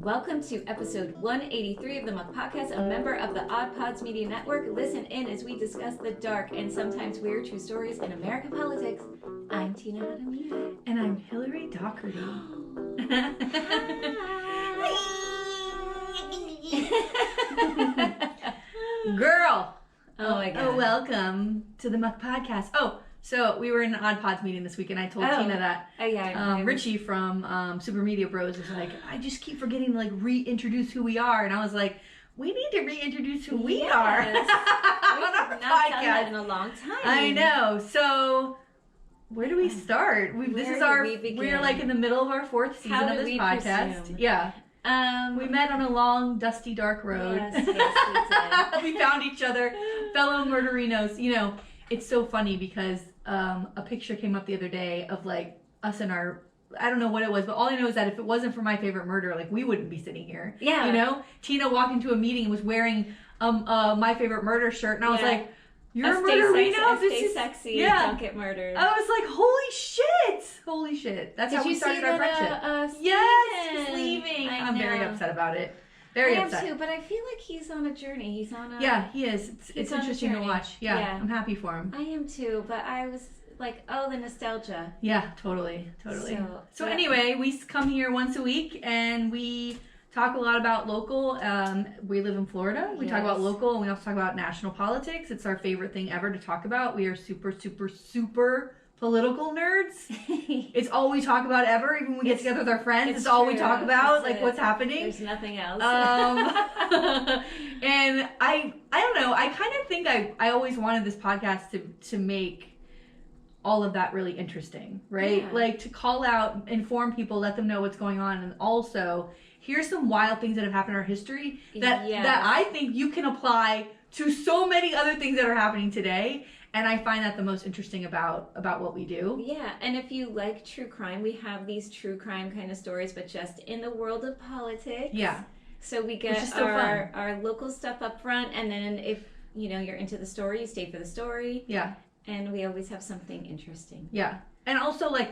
Welcome to episode 183 of the Muck Podcast, a member of the Odd Pods Media Network. Listen in as we discuss the dark and sometimes weird true stories in American politics. I'm Tina Hadamina. And I'm Hillary Doherty. Girl! Oh my God. Oh, welcome to the Muck Podcast. So we were in an Odd Pods meeting this week, and I told Tina that Richie from Super Media Bros was like, I just keep forgetting to reintroduce who we are, and I was like, we need to reintroduce who we are. We have not done that in a long time. I know. So where do we start? We're in the middle of our fourth season of this podcast. Presume? Yeah. We met on a long, dusty, dark road. Yes, we did. We found each other, fellow murderinos. You know, it's so funny because a picture came up the other day of us and our, I don't know what it was, but all I know is that if it wasn't for My Favorite Murder, we wouldn't be sitting here. Yeah. You know, Tina walked into a meeting and was wearing My Favorite Murder shirt, and I was like, "You're a murderino? Stay sexy. Yeah. Don't get murdered." I was like, "Holy shit!" That's how we started our friendship. Yes, he's leaving. I'm very upset about it. Very upset. I am too, but I feel like he's on a journey. He's on a... Yeah, he is. It's interesting to watch. Yeah, I'm happy for him. I am too, but I was like, the nostalgia. Yeah, totally. So anyway, we come here once a week, and we talk a lot about local. We live in Florida. We talk about local, and we also talk about national politics. It's our favorite thing ever to talk about. We are super, super, super political nerds. It's all we talk about ever. Even when we get together with our friends, it's all we talk about, what's happening. There's nothing else. And I don't know. I kind of think I always wanted this podcast to make all of that really interesting, right? Yeah. To call out, inform people, let them know what's going on, and also here's some wild things that have happened in our history that I think you can apply to so many other things that are happening today. And I find that the most interesting about what we do. Yeah, and if you like true crime, we have these true crime kind of stories, but just in the world of politics. Yeah. So we get our local stuff up front, and then if you're into the story, you stay for the story. Yeah. And we always have something interesting. Yeah. And also I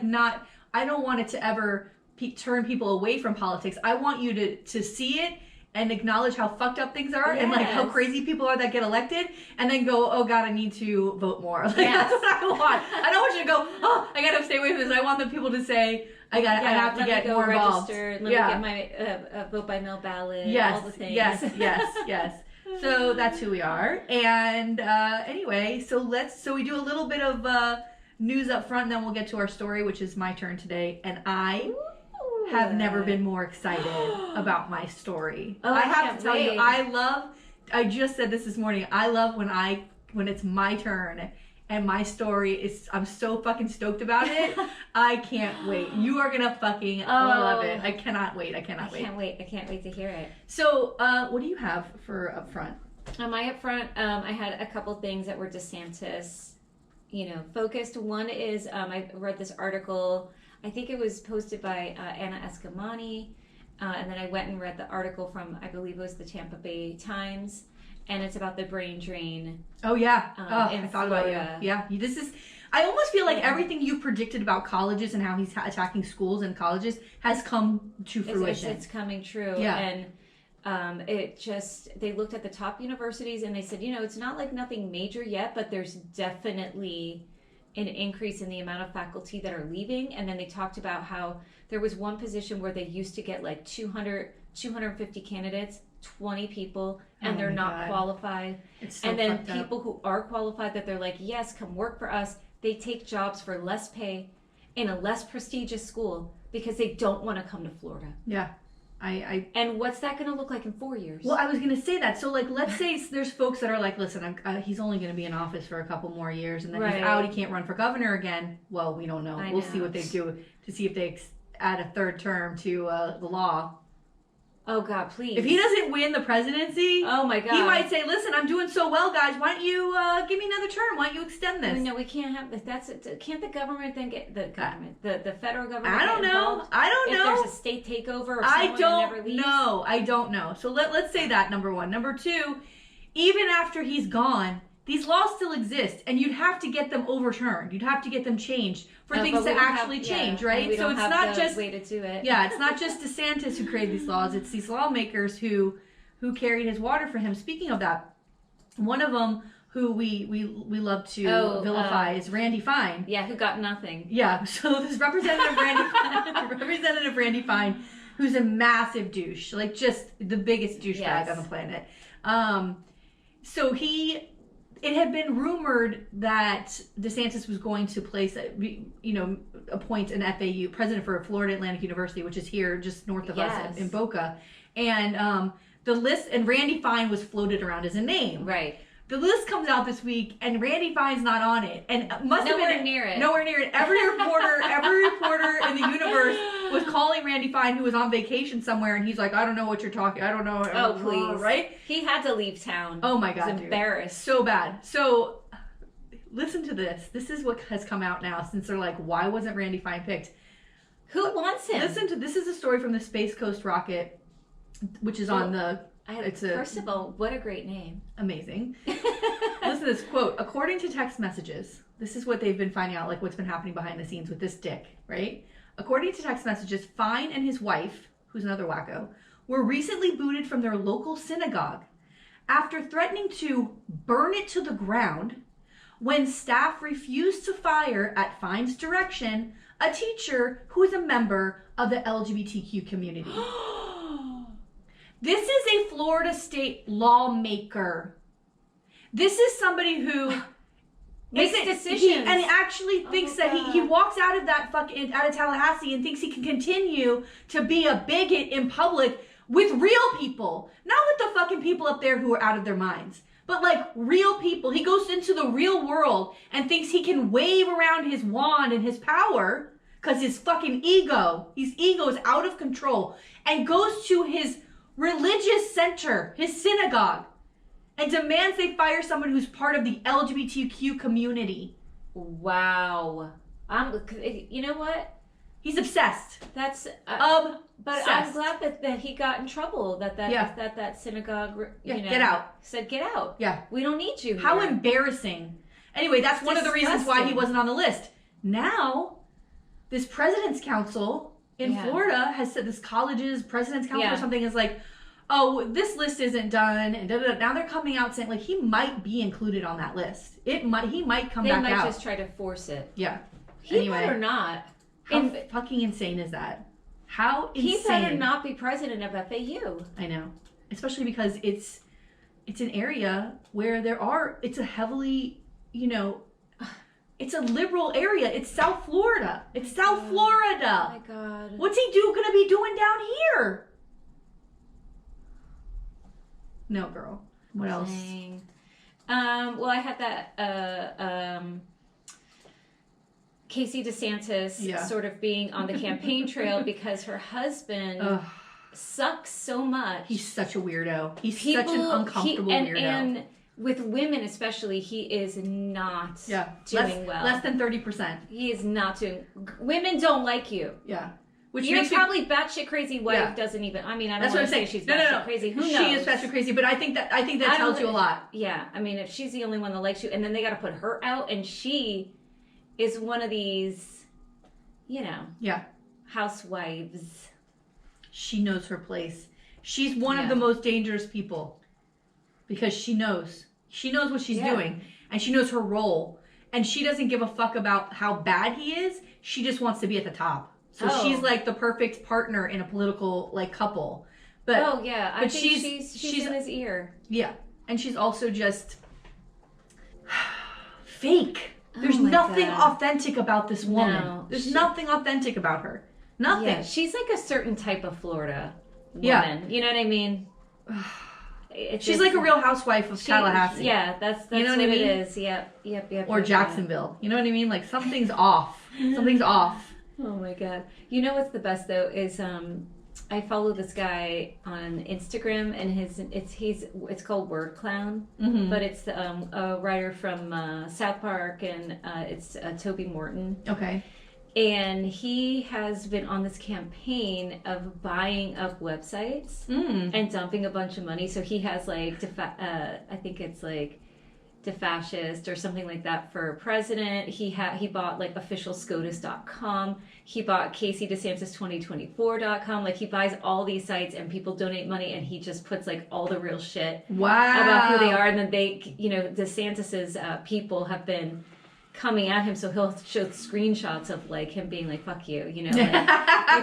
don't want it to ever turn people away from politics. I want you to see it and acknowledge how fucked up things are and how crazy people are that get elected, and then go, oh God, I need to vote more. That's what I want. I don't want you to go, oh, I gotta stay away from this. I want the people to say, I have to get more involved. Let me get my vote by mail ballot. All the things. Yes. So that's who we are. And anyway, so we do a little bit of news up front, and then we'll get to our story, which is my turn today. And I have never been more excited about my story. I have to tell you, I just said this morning, I love when it's my turn and my story is, I'm so fucking stoked about it. I can't wait. You are gonna fucking love it. I cannot wait. I can't wait to hear it. So what do you have for up front? My up front, I had a couple things that were DeSantis focused. One is I read this article, I think it was posted by Anna Eskamani, and then I went and read the article from, I believe it was the Tampa Bay Times, and it's about the brain drain. Oh yeah, I thought about you. Yeah, I almost feel like everything you predicted about colleges and how he's attacking schools and colleges has come to fruition. It's coming true. Yeah. And they looked at the top universities and they said, it's not like nothing major yet, but there's definitely an increase in the amount of faculty that are leaving. And then they talked about how there was one position where they used to get 250 candidates, 20 people, and they're not qualified. So and then people who are qualified that they're like, yes, come work for us, they take jobs for less pay in a less prestigious school because they don't want to come to Florida. Yeah. And what's that going to look like in 4 years? Well, I was going to say that. So, let's say there's folks that are like, listen, he's only going to be in office for a couple more years, and then he's out, he can't run for governor again. Well, we don't know. We'll see what they do to see if they add a third term to the law. Oh, God, please. If he doesn't win the presidency, oh my God, he might say, listen, I'm doing so well, guys. Why don't you give me another term? Why don't you extend this? No, we can't have can't the government then get the federal government? I don't know. If there's a state takeover or someone never leaves? I don't know. So let's say that, number one. Number two, even after he's gone, these laws still exist, and you'd have to get them overturned. You'd have to get them changed for things to actually change, right? So it's not just way to do it. Yeah, it's not just DeSantis who created these laws. It's these lawmakers who carried his water for him. Speaking of that, one of them who we love to vilify is Randy Fine. Yeah, who got nothing. Yeah, so this Representative Randy Fine, who's a massive douche, like just the biggest douchebag on the planet. So it had been rumored that DeSantis was going to appoint an FAU, president for Florida Atlantic University, which is here just north of us in Boca. And the list, and Randy Fine was floated around as a name. Right. The list comes out this week, and Randy Fine's not on it, and must have been near it. Nowhere near it. Every reporter in the universe was calling Randy Fine, who was on vacation somewhere, and he's like, "I don't know what you're talking. I don't know." Oh, please, right? He had to leave town. Oh my God, he was embarrassed. So bad. So, listen to this. This is what has come out now since they're like, "Why wasn't Randy Fine picked?" Who wants him? Listen to this. Is a story from the Space Coast rocket, which is on the. First of all, what a great name. Amazing. Listen to this quote. According to text messages, this is what they've been finding out, like what's been happening behind the scenes with this dick, right? According to text messages, Fine and his wife, who's another wacko, were recently booted from their local synagogue after threatening to burn it to the ground when staff refused to fire, at Fine's direction, a teacher who is a member of the LGBTQ community. This is a Florida state lawmaker. This is somebody who makes decisions and actually thinks that he walks out of out of Tallahassee and thinks he can continue to be a bigot in public with real people, not with the fucking people up there who are out of their minds, but like real people. He goes into the real world and thinks he can wave around his wand and his power because his fucking ego is out of control, and goes to his religious center, his synagogue, and demands they fire someone who's part of the LGBTQ community. Wow. You know what? He's obsessed. That's obsessed. But I'm glad that he got in trouble. That synagogue, get out. Said get out. Yeah, we don't need you here. How embarrassing. Anyway, that's one of the reasons why he wasn't on the list. Now, this President's Council in Florida has said, this college's President's Council or something is like, oh, this list isn't done, and now they're coming out saying like he might be included on that list. He might come back out. They might just try to force it. Yeah. He better not. How fucking insane is that? How insane. He better not be president of FAU. I know. Especially because it's an area where it's a heavily, it's a liberal area. It's South Florida. It's South Florida. Oh my God. What's he gonna be doing down here? No, girl. What else? Well, I had that Casey DeSantis sort of being on the campaign trail because her husband sucks so much. He's such a weirdo. He's such an uncomfortable weirdo. And with women especially, he is not doing well. Less than 30%. He is not doing... Women don't like you. Yeah. Which your probably batshit crazy wife doesn't even... I mean, I don't want to say she's batshit crazy. Who knows? She is batshit crazy, but I think that tells you a lot. Yeah. I mean, if she's the only one that likes you, and then they got to put her out, and she is one of these, housewives. She knows her place. She's one of the most dangerous people because she knows. She knows what she's doing, and she knows her role, and she doesn't give a fuck about how bad he is. She just wants to be at the top. So she's like the perfect partner in a political couple. But I think she's in his ear. Yeah, and she's also just fake. There's nothing authentic about this woman. No, There's nothing authentic about her. Nothing. Yeah, she's like a certain type of Florida woman. Yeah. You know what I mean? She's like a real housewife of Tallahassee. Yeah, that's what I mean? It is. Yep. Or Jacksonville. You know what I mean? Like something's off. Something's off. Oh my God. You know what's the best though is I follow this guy on Instagram, and it's called Word Clown, but it's a writer from South Park, and it's Toby Morton. Okay. And he has been on this campaign of buying up websites and dumping a bunch of money. So he has I think it's fascist or something like that for president. He bought like officialscotus.com. He bought CaseyDeSantis2024.com. Like he buys all these sites and people donate money and he just puts like all the real shit about who they are. And then they, you know, DeSantis's people have been coming at him, so he'll show screenshots of like him being like, fuck you, you know. Like,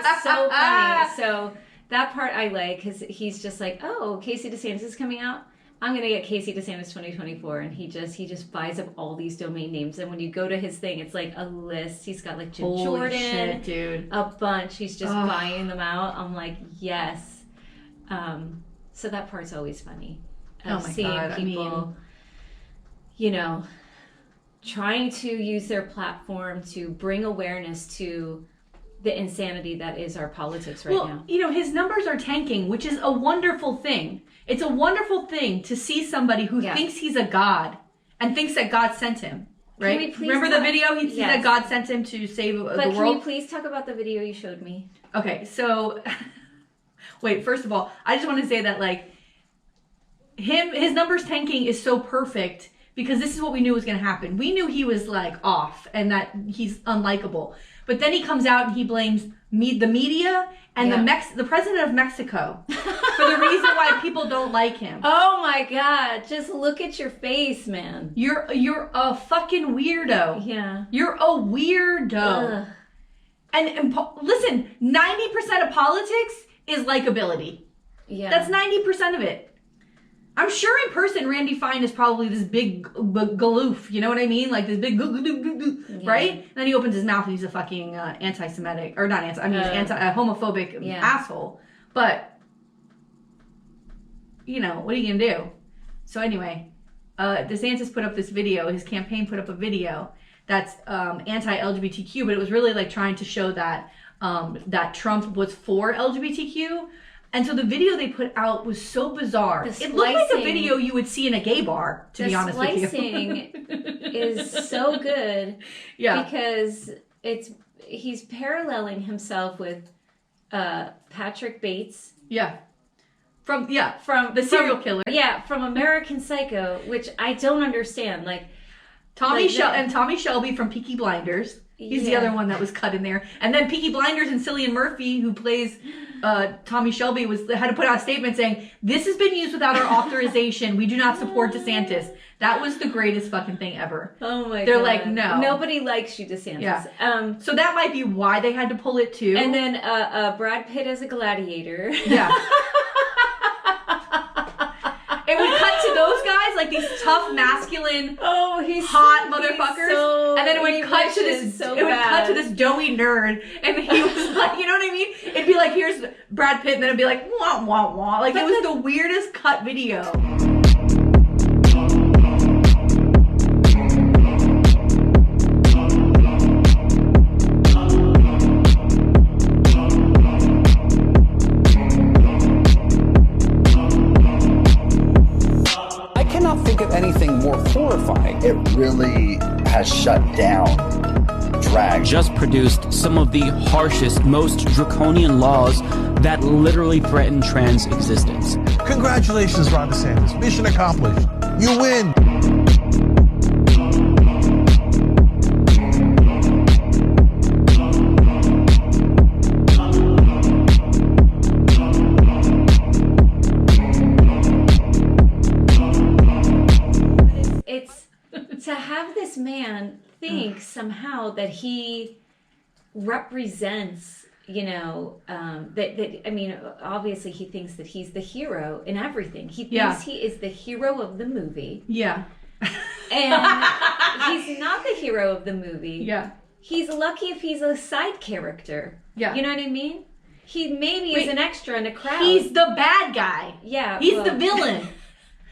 it's so funny. So that part I like, because he's just like, oh, Casey DeSantis is coming out, I'm gonna get Casey DeSantis 2024, and he just buys up all these domain names. And when you go to his thing, it's like a list. He's got like Jim Jordan, shit, dude, a bunch. He's just buying them out. I'm like, yes. So that part's always funny. Oh my seeing God, people, you know, trying to use their platform to bring awareness to the insanity that is our politics right now. You know, his numbers are tanking, which is a wonderful thing. It's a wonderful thing to see somebody who thinks he's a god and thinks that God sent him. Right? Remember the video? He said that God sent him to save the world? Can you please talk about the video you showed me? Okay, so wait, first of all, I just want to say that like his numbers tanking is so perfect because this is what we knew was going to happen. We knew he was like off and that he's unlikable. But then he comes out and he blames the media and the president of Mexico for the reason why people don't like him. Oh my God! Just look at your face, man. You're a fucking weirdo. Yeah. You're a weirdo. Ugh. And listen, 90% of politics is likability. Yeah. That's 90% of it. I'm sure in person, Randy Fine is probably this big galoof. You know what I mean? Like this big, right? And then he opens his mouth and he's a fucking anti-Semitic, or not anti, I mean, a homophobic asshole. But, you know, what are you going to do? So anyway, DeSantis put up this video, his campaign put up a video that's anti-LGBTQ, but it was really like trying to show that that Trump was for LGBTQ. And so the video they put out was so bizarre. It looked like a video you would see in a gay bar, to be honest with you. The splicing is so good because he's paralleling himself with Patrick Bates. Yeah. From the serial killer. Yeah, from American Psycho, which I don't understand. Like Tommy Shelby from Peaky Blinders. He's the other one that was cut in there. And then Peaky Blinders and Cillian Murphy, who plays Tommy Shelby, had to put out a statement saying, "This has been used without our authorization. We do not support DeSantis." That was the greatest fucking thing ever. Oh my God. They're like, no. Nobody likes you, DeSantis. Yeah. So that might be why they had to pull it too. And then Brad Pitt as a gladiator. Yeah. It would cut to those guys, like these tough, masculine, hot motherfuckers, and then it would cut to this. Cut to this doughy nerd, and he was like, you know what I mean? It'd be like, here's Brad Pitt, and then it'd be like, wah wah wah. Like it was the weirdest cut video. Anything more horrifying. It really has shut down drag. Just produced some of the harshest, most draconian laws that literally threaten trans existence. Congratulations, Ron DeSantis. Mission accomplished. You win. To have this man think somehow that he represents, you know, that I mean, obviously he thinks that he's the hero in everything. He thinks he is the hero of the movie. Yeah. And he's not the hero of the movie. Yeah. He's lucky if he's a side character. Yeah. You know what I mean? He maybe is an extra in a crowd. He's the bad guy. Yeah. He's the villain.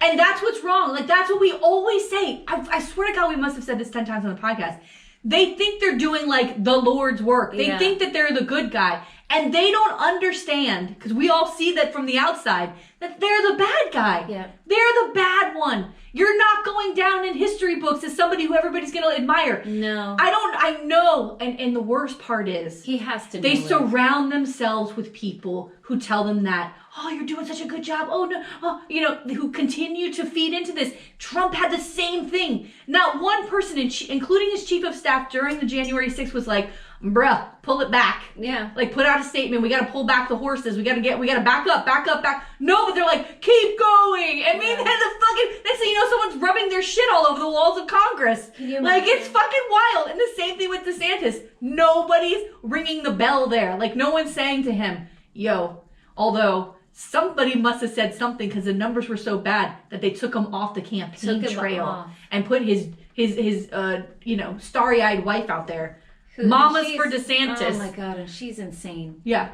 And that's what's wrong. Like, that's what we always say. I swear to God, we must have said this 10 times on the podcast. They think they're doing, like, the Lord's work. They think that they're the good guy. And they don't understand, because we all see that from the outside, that they're the bad guy. Yeah. They're the bad one. You're not going down in history books as somebody who everybody's going to admire. No. I know. And the worst part is, He has to. they know it. surround themselves with people who tell them that, oh, you're doing such a good job. Oh, no. Oh, who continue to feed into this. Trump had the same thing. Not one person, including his chief of staff during the January 6th, was like, bruh, pull it back. Yeah. Like, put out a statement. We got to pull back the horses. We got to back up. No, but they're like, keep going. And meanwhile, next thing you know, someone's rubbing their shit all over the walls of Congress. Can you Like, imagine? it's fucking wild. And the same thing with DeSantis. Nobody's ringing the bell there. Like, no one's saying to him, yo, although somebody must have said something because the numbers were so bad that they took him off the campaign Took him trail off. and put his starry-eyed wife out there. Mamas for DeSantis. Oh my God, and she's insane. Yeah.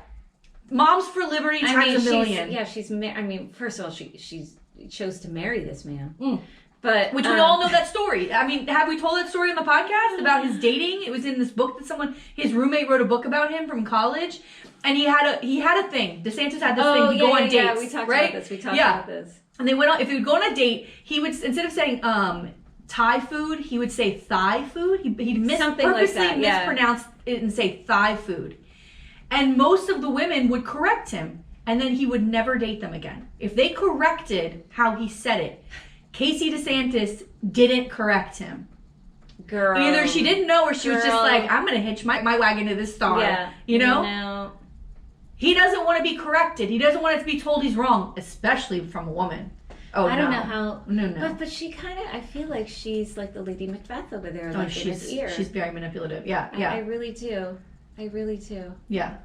Moms for Liberty times a million. First of all, she chose to marry this man. But Which we all know that story. I mean, have we told that story on the podcast about his dating? It was in this book that his roommate wrote a book about him from college. And he had a thing. DeSantis had this thing. He'd go on dates. Yeah, we talked about this. About this. And they went on, if he would go on a date, he would, instead of saying Thai food, he would say thigh food. He'd Something like purposely that, yeah. mispronounce it and say thigh food. And most of the women would correct him. And then he would never date them again. If they corrected how he said it, Casey DeSantis didn't correct him. Girl. Either she didn't know or she was just Girl. like, I'm going to hitch my wagon to this star. Yeah. No. He doesn't want to be corrected. He doesn't want it to be told he's wrong, especially from a woman. Oh, I don't know how. No. But she kind of, I feel like she's like the Lady Macbeth over there, Oh, like in his ear. she's very manipulative. Yeah. I really do. Yeah.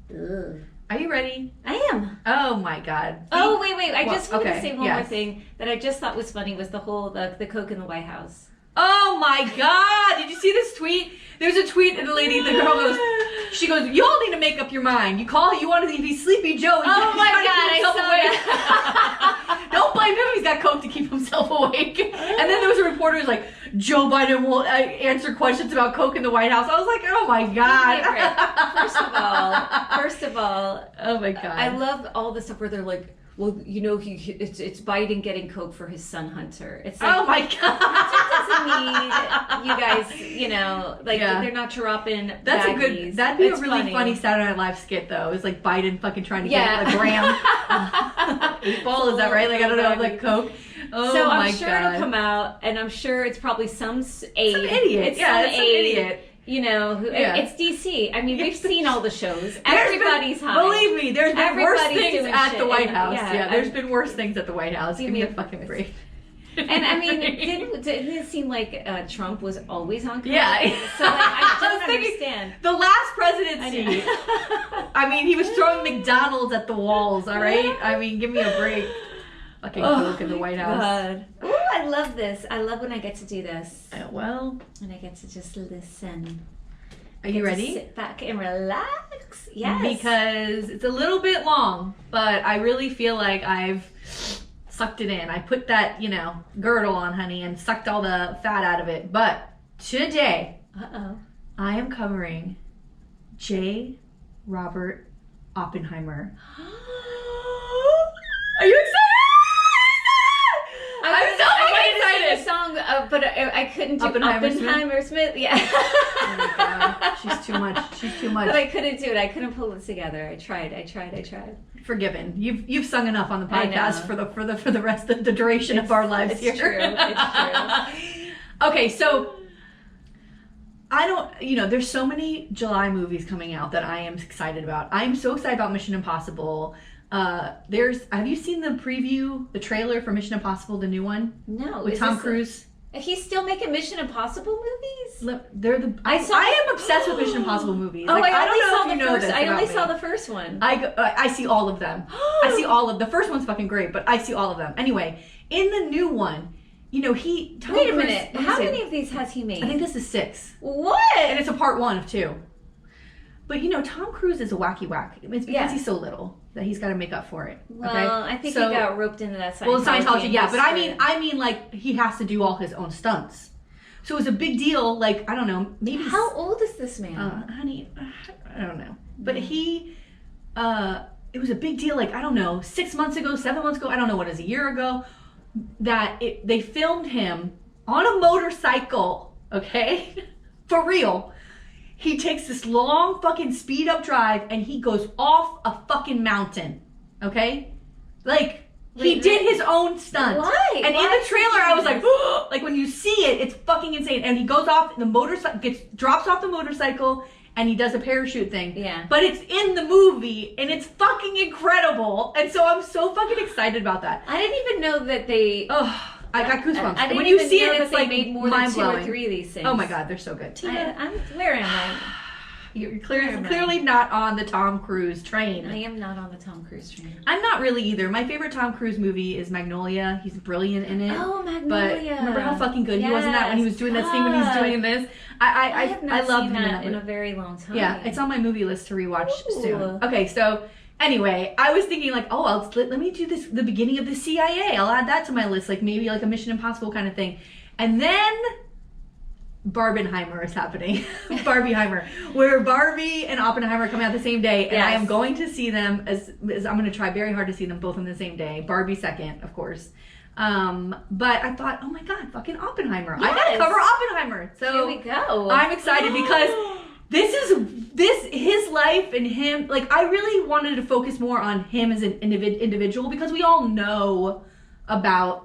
Ugh. Are you ready? I am. Oh my God. Oh, wait. I Well, just wanted to okay, say one more yes. thing that I just thought was funny was the whole, the Coke in the White House. Oh my God. Did you see this tweet? There's a tweet and the girl goes, she goes, you all need to make up your mind. You want to be Sleepy Joe. Oh my God, I saw that. Don't blame him. He's got Coke to keep himself awake. And then there was a reporter who's like, Joe Biden will answer questions about Coke in the White House. I was like, oh my God. First of all, oh my God. I love all the stuff where they're like, well, it's Biden getting Coke for his son Hunter. It's like, oh my God. Hunter doesn't need you guys, they're not dropping That's baggies. That'd be a really funny Saturday Night Live skit though. It's like Biden fucking trying to get a gram. 8 ball, is that right? Like, I don't know, like Coke. Oh so my I'm sure God. it'll come out, and I'm sure it's probably some aide. Some idiot. It's some some idiot. It's DC. I mean, we've seen all the shows. Everybody's high. Believe me, there's been worse things at the White House. Yeah, There's been worse things at the White House. Give me a fucking break. And I mean, didn't it seem like Trump was always on camera? Yeah. So like, I don't understand. The last presidency. I mean, he was throwing McDonald's at the walls, all right? I mean, give me a break. Fucking Coke in the White House. God. Ooh, I love this. I love when I get to do this. Well. And I get to just listen. Are you ready? Sit back and relax. Yes. Because it's a little bit long, but I really feel like I've sucked it in. I put that, girdle on, honey, and sucked all the fat out of it. But today, I am covering J. Robert Oppenheimer. Are you excited? I'm so excited. The song, but I couldn't do Oppenheimer Smith. Yeah. Oh my God, she's too much. But I couldn't do it. I couldn't pull it together. I tried. Forgiven. You've sung enough on the podcast for the rest of the duration of our lives here. It's true. Okay, so there's so many July movies coming out that I am excited about. I'm so excited about Mission Impossible. Have you seen the trailer for Mission Impossible, the new one? No. With Tom Cruise? He's still making Mission Impossible movies? I am obsessed with Mission Impossible movies. Oh, like, I don't know saw if you the know first. this I only about saw me. the first one. I see all of them. I see all of the first one's fucking great, but I see all of them. Anyway, in the new one, Tom Wait a Cruise, minute. How many of these has he made? I think this is 6. What? And it's a part 1 of 2. But Tom Cruise is a wacky whack. It's because he's so little that he's got to make up for it. Well, okay? I think he got roped into that Scientology. Well, Scientology, yeah. But I mean, like, he has to do all his own stunts. So it was a big deal. Like, I don't know, maybe. How old is this man? Honey, I don't know. But it was a big deal. Like, I don't know, 6 months ago, 7 months ago. I don't know what it is, a year ago. they filmed him on a motorcycle, okay? For real. He takes this long fucking speed up drive and he goes off a fucking mountain, okay? Like, he did his own stunt. Why? And Why in the trailer, I was like, like when you see it, it's fucking insane. And he goes off the motorcycle, drops off the motorcycle, and he does a parachute thing. Yeah. But it's in the movie, and it's fucking incredible. And so I'm so fucking excited about that. I didn't even know that they. Oh, I got goosebumps. I didn't when you even see know it, that it's they like made more than 2 mind-blowing. or 3 of these things. Oh my god, they're so good. Where am I? You're clearly not on the Tom Cruise train. I am not on the Tom Cruise train. I'm not really either. My favorite Tom Cruise movie is Magnolia. He's brilliant in it. Oh, But Magnolia. remember how fucking good he was in that when he was doing that scene when he's doing this? I have not I love seen him that in in a that. very long time. Yeah, it's on my movie list to rewatch soon. Ooh. Okay, so anyway, I was thinking like, oh, let me do this, the beginning of the CIA. I'll add that to my list, like maybe like a Mission Impossible kind of thing. And then Barbenheimer is happening. Barbieheimer, where Barbie and Oppenheimer come out the same day, and Yes. I am going to see them as I'm going to try very hard to see them both on the same day. Barbie second, of course. But I thought, oh my god, fucking Oppenheimer! I gotta Yes. cover Oppenheimer. So Here we go. I'm excited because his life and him. Like, I really wanted to focus more on him as an individual because we all know about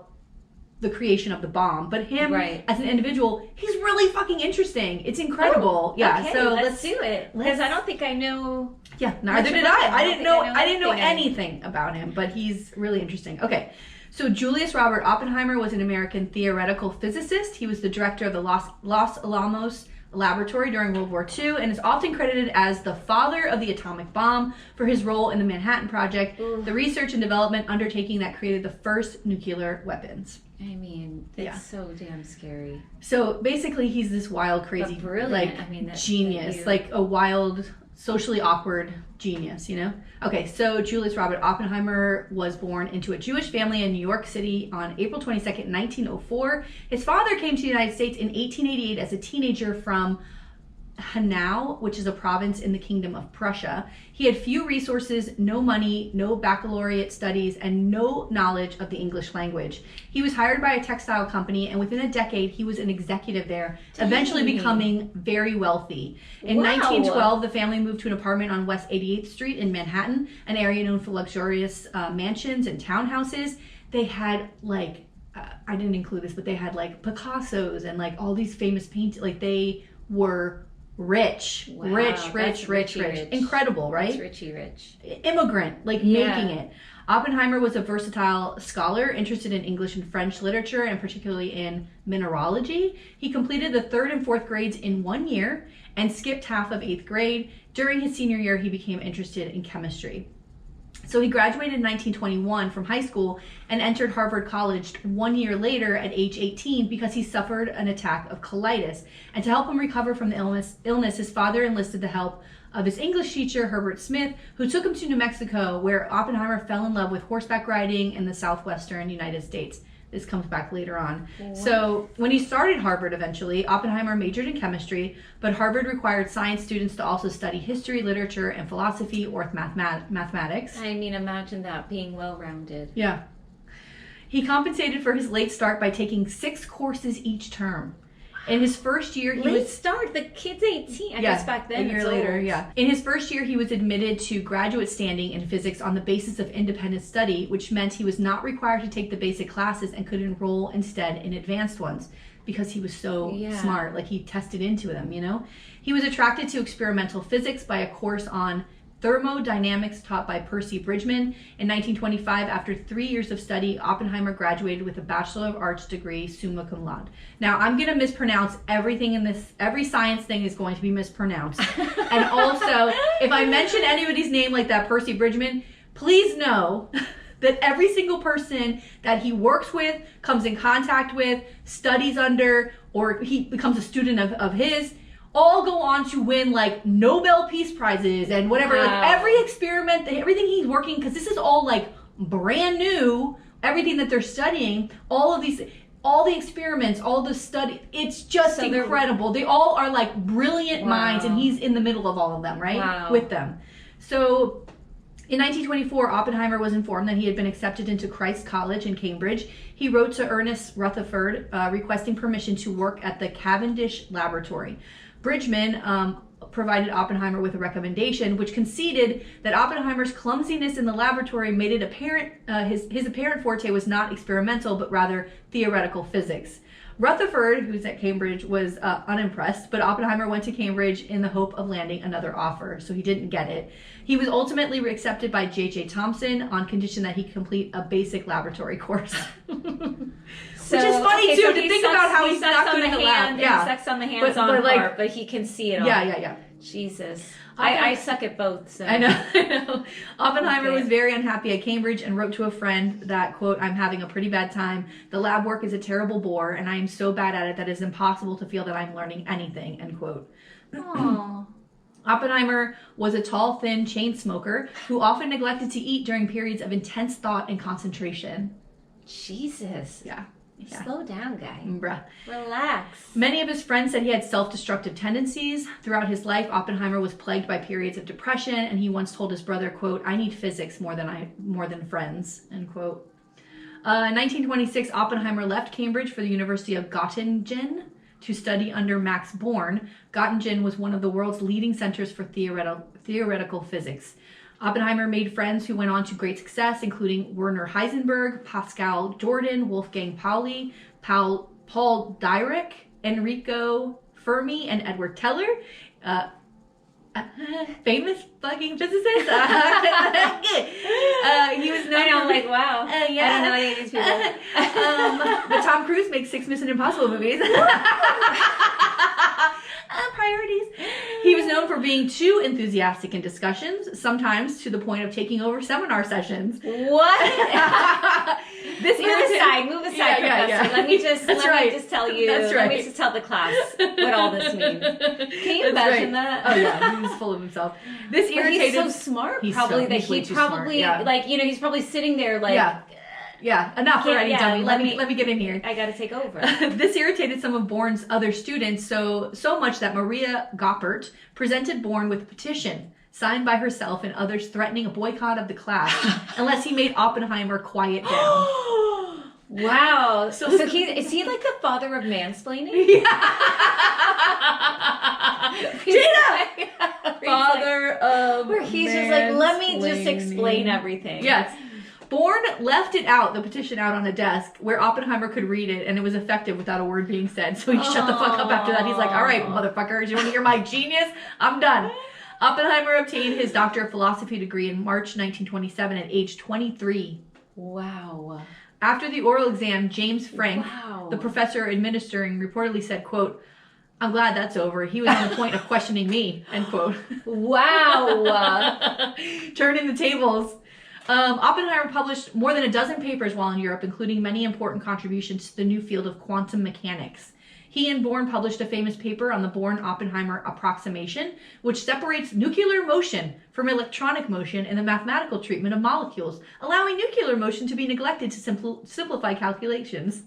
the creation of the bomb, but him Right. as an individual, he's really fucking interesting. It's incredible. Okay, so let's do it because I don't think I know. Yeah, neither much did about I. him. I didn't know. I I didn't know don't think I know anything about him, but he's really interesting. Okay, so Julius Robert Oppenheimer was an American theoretical physicist. He was the director of the Los Alamos Laboratory during World War II and is often credited as the father of the atomic bomb for his role in the Manhattan Project, the research and development undertaking that created the first nuclear weapons. I mean, it's Yeah. so damn scary. So basically, he's this wild, crazy, But brilliant. like I mean, that's genius, weird. like a wild, socially awkward genius, you know? Okay, so Julius Robert Oppenheimer was born into a Jewish family in New York City on April 22nd, 1904. His father came to the United States in 1888 as a teenager from Hanau, which is a province in the Kingdom of Prussia. He had few resources, no money, no baccalaureate studies, and no knowledge of the English language. He was hired by a textile company, and within a decade, he was an executive there, eventually Dang. becoming very wealthy. In Wow. 1912, the family moved to an apartment on West 88th Street in Manhattan, an area known for luxurious mansions and townhouses. They had, like, I didn't include this, but they had, like, Picassos and, like, all these famous paintings. Like, they were rich, Wow, rich. that's rich. Incredible, right? That's Richie Rich. Immigrant, like Yeah. making it. Oppenheimer was a versatile scholar interested in English and French literature and particularly in mineralogy. He completed the 3rd and 4th grades in 1 year and skipped half of 8th grade. During his senior year, he became interested in chemistry. So he graduated in 1921 from high school and entered Harvard College 1 year later at age 18 because he suffered an attack of colitis. And to help him recover from the illness, his father enlisted the help of his English teacher, Herbert Smith, who took him to New Mexico, where Oppenheimer fell in love with horseback riding in the southwestern United States. This comes back later on. So when he started Harvard eventually, Oppenheimer majored in chemistry, but Harvard required science students to also study history, literature, and philosophy or mathematics. I mean, imagine that being well-rounded. Yeah. He compensated for his late start by taking 6 courses each term. In his first year, he Late was... start. The kid's 18. I guess back then. a year it's later, old. yeah. In his first year, he was admitted to graduate standing in physics on the basis of independent study, which meant he was not required to take the basic classes and could enroll instead in advanced ones because he was so Yeah. smart. Like, he tested into them, you know? He was attracted to experimental physics by a course on thermodynamics taught by Percy Bridgman. In 1925, after 3 years of study, Oppenheimer graduated with a Bachelor of Arts degree, summa cum laude. Now, I'm going to mispronounce everything in this. Every science thing is going to be mispronounced. And also, if I mention anybody's name like that, Percy Bridgman, please know that every single person that he works with, comes in contact with, studies under, or he becomes a student of his, all go on to win like Nobel Peace Prizes and whatever. Wow. Like every experiment, everything he's working, because this is all like brand new, everything that they're studying, all the experiments, all the study, it's just So they're- incredible. They all are like brilliant Wow. minds, and he's in the middle of all of them, right? Wow. With them. So in 1924, Oppenheimer was informed that he had been accepted into Christ College in Cambridge. he wrote to Ernest Rutherford requesting permission to work at the Cavendish Laboratory. Bridgman provided Oppenheimer with a recommendation, which conceded that Oppenheimer's clumsiness in the laboratory made it apparent his apparent forte was not experimental, but rather theoretical physics. Rutherford, who's at Cambridge, was unimpressed, but Oppenheimer went to Cambridge in the hope of landing another offer, so he didn't get it. He was ultimately accepted by J.J. Thomson on condition that he complete a basic laboratory course. So, which is funny, too, to think about how he's sucks not on good the in the hand, lab. Yeah. He sucks on the hands-on like, part, but he can see it all. Yeah. Jesus. I suck at both, so. I know. Oppenheimer was very unhappy at Cambridge and wrote to a friend that, quote, "I'm having a pretty bad time. The lab work is a terrible bore, and I am so bad at it that it's impossible to feel that I'm learning anything," end quote. Aww. Oppenheimer was a tall, thin chain smoker who often neglected to eat during periods of intense thought and concentration. Jesus. Yeah. Slow down, guy. Bruh. Relax. Many of his friends said he had self-destructive tendencies. Throughout his life, Oppenheimer was plagued by periods of depression, and he once told his brother, quote, "I need physics more than friends," end quote. In 1926, Oppenheimer left Cambridge for the University of Göttingen to study under Max Born. Göttingen was one of the world's leading centers for theoretical physics. Oppenheimer made friends who went on to great success, including Werner Heisenberg, Pascal Jordan, Wolfgang Pauli, Paul Dirac, Enrico Fermi, and Edward Teller. Famous fucking physicist. He was known. I know, like, wow. Yeah. I don't know any of these people. But Tom Cruise makes 6 Mission Impossible movies. Priorities. He was known for being too enthusiastic in discussions, sometimes to the point of taking over seminar sessions. What? Move aside, Professor. Yeah. Let me just tell you. That's right. Let me just tell the class what all this means. Can you imagine that? Oh yeah, he was full of himself. This irritated. He's so smart, He's probably way too smart, yeah. like, you know, he's probably sitting there like, yeah, enough already, dummy. Let me get in here. I gotta take over. This irritated some of Born's other students so much that Maria Goppert presented Born with a petition signed by herself and others threatening a boycott of the class unless he made Oppenheimer quiet down. Wow. So is he like the father of mansplaining? Yeah. Father of where he's just like, let me just explain everything. Yes. Born left it out, the petition out on a desk where Oppenheimer could read it, and it was effective without a word being said. So he shut the fuck up after that. He's like, all right, motherfuckers, you want to hear my genius? I'm done. Oppenheimer obtained his Doctor of Philosophy degree in March 1927 at age 23. Wow. After the oral exam, James Frank, wow. the professor administering, reportedly said, quote, "I'm glad that's over. He was on the point of questioning me," end quote. Wow. Turning the tables. Oppenheimer published more than a dozen papers while in Europe, including many important contributions to the new field of quantum mechanics. He and Born published a famous paper on the Born-Oppenheimer approximation, which separates nuclear motion from electronic motion in the mathematical treatment of molecules, allowing nuclear motion to be neglected to simplify calculations.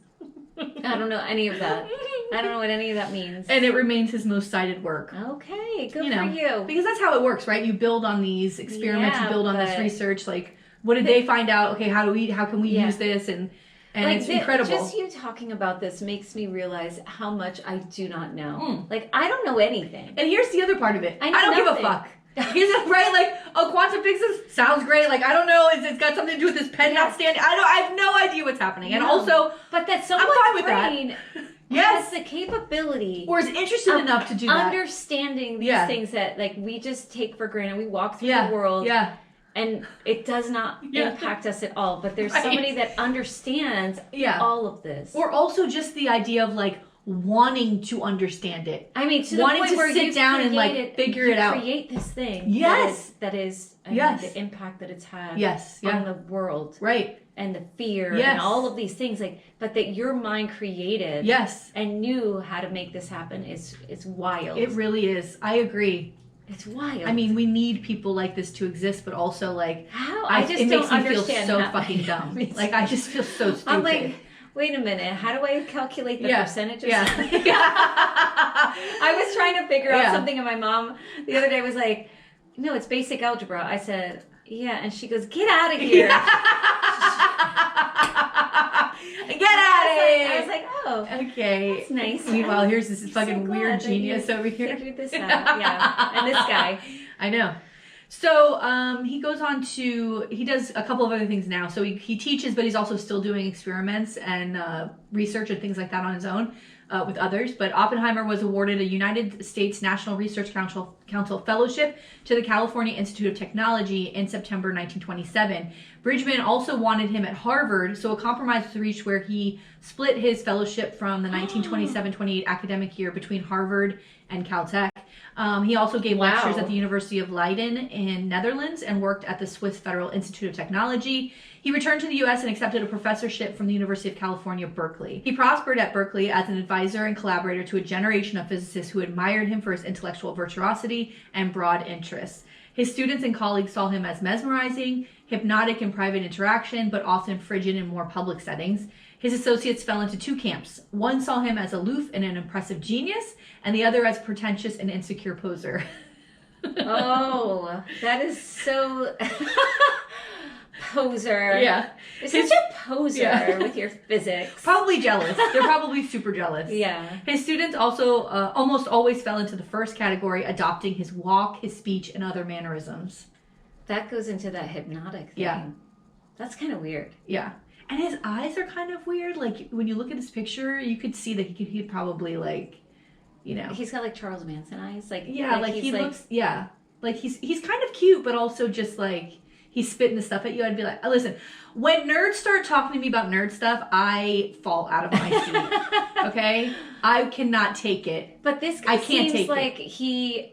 I don't know any of that. I don't know what any of that means. And it remains his most cited work. Okay, good for you. Because that's how it works, right? You build on these experiments, you build on this research. Like, what did they find out? Okay, how can we use this? And like it's incredible. Just you talking about this makes me realize how much I do not know. Like, I don't know anything. And here's the other part of it. I don't give a fuck. Here's right, like, quantum physics sounds great. Like, I don't know, it's got something to do with this pen not standing. I have no idea what's happening. And also, but that someone's brain has the capability, or is interested enough to do that, understanding these things that like we just take for granted. We walk through the world, and it does not impact us at all. But there's somebody that understands all of this, or also just the idea of like wanting to understand it. I mean, to wanting the point to where sit down and like figure it out. Create this thing. That is the impact that it's had on the world. Right. And the fear and all of these things, like, but that your mind created and knew how to make this happen is wild. It really is. I agree. It's wild. I mean, we need people like this to exist, but also like how it makes me feel so fucking dumb. Like I just feel so stupid. I'm like, wait a minute, how do I calculate the percentages? Yeah. I was trying to figure out something, and my mom the other day was like, "No, it's basic algebra." I said, "Yeah," and she goes, "Get out of here." Again, I was like, oh, Okay. that's nice. Meanwhile, here's this I'm fucking so weird glad that genius you over here. Figured this out. Yeah, and this guy. I know. So he goes on to, he does a couple of other things now. So he teaches, but he's also still doing experiments and research and things like that on his own with others. But Oppenheimer was awarded a United States National Research Council Fellowship to the California Institute of Technology in September 1927. Bridgman also wanted him at Harvard, so a compromise was reached where he split his fellowship from the 1927-28 academic year between Harvard and Caltech. He also gave lectures at the University of Leiden in Netherlands and worked at the Swiss Federal Institute of Technology. He returned to the U.S. and accepted a professorship from the University of California, Berkeley. He prospered at Berkeley as an advisor and collaborator to a generation of physicists who admired him for his intellectual virtuosity and broad interests. His students and colleagues saw him as mesmerizing, hypnotic in private interaction, but often frigid in more public settings. His associates fell into two camps. One saw him as aloof and an impressive genius, and the other as pretentious and insecure poser. Oh, that is so poser. Yeah. You're such a poser with your physics. Probably jealous. They're probably super jealous. Yeah. His students also almost always fell into the first category, adopting his walk, his speech, and other mannerisms. That goes into that hypnotic thing. Yeah. That's kind of weird. Yeah. And his eyes are kind of weird. Like, when you look at his picture, you could see that he'd probably, like, you know. He's got, like, Charles Manson eyes. Like, yeah, like he looks, yeah. Like, he's kind of cute, but also just, like, he's spitting the stuff at you. I'd be like, listen, when nerds start talking to me about nerd stuff, I fall out of my seat. Okay? I cannot take it. But this guy seems seems like he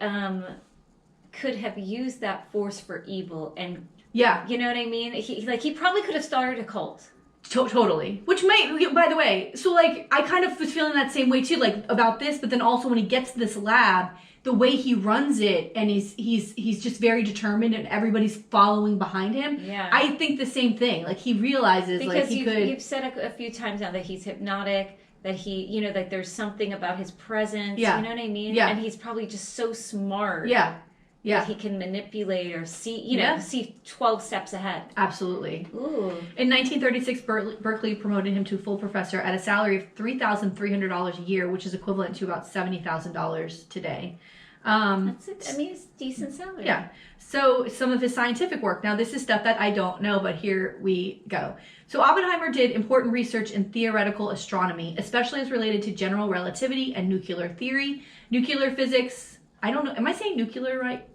could have used that force for evil, and yeah, you know what I mean? He probably could have started a cult. Totally. Which may, by the way, so like I kind of was feeling that same way too, like about this, but then also when he gets to this lab, the way he runs it, and he's just very determined, and everybody's following behind him. Yeah, I think the same thing. Like he realizes, because like you've said a few times now that he's hypnotic, that he, you know, like there's something about his presence. Yeah. You know what I mean? Yeah. And he's probably just so smart. Yeah. Yeah. That he can manipulate or see, you know, see 12 steps ahead. Absolutely. Ooh. In 1936, Berkeley promoted him to full professor at a salary of $3,300 a year, which is equivalent to about $70,000 today. It's decent salary. Yeah. So some of his scientific work. Now, this is stuff that I don't know, but here we go. So Oppenheimer did important research in theoretical astronomy, especially as related to general relativity and nuclear theory, nuclear physics. I don't know. Am I saying nuclear right?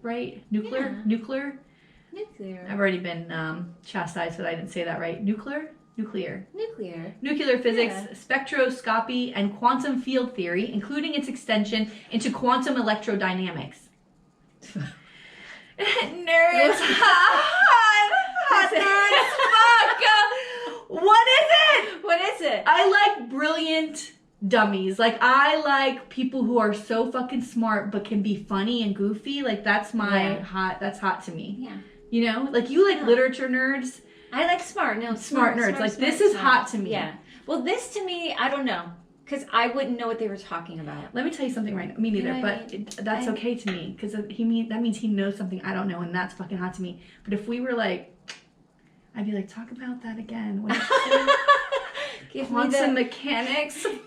Nuclear? Yeah. Nuclear? Nuclear. I've already been chastised that I didn't say that right. Nuclear physics, Yeah. spectroscopy, and quantum field theory, including its extension into quantum electrodynamics. Nerds, hot nerds, fuck. What is it? What is it? I like brilliant dummies. Like, I like people who are so fucking smart but can be funny and goofy. Like, that's that's hot to me. Yeah. You know? Like, you like literature nerds. I like smart. No, smart nerds. Like, this is hot to me. Yeah. Well, this to me, I don't know. Because I wouldn't know what they were talking about. Let me tell you something right now. Me neither, You know what but that's okay to me. Because that means he knows something I don't know, and that's fucking hot to me. But if we were like, I'd be like, talk about that again. What quantum mechanics. Give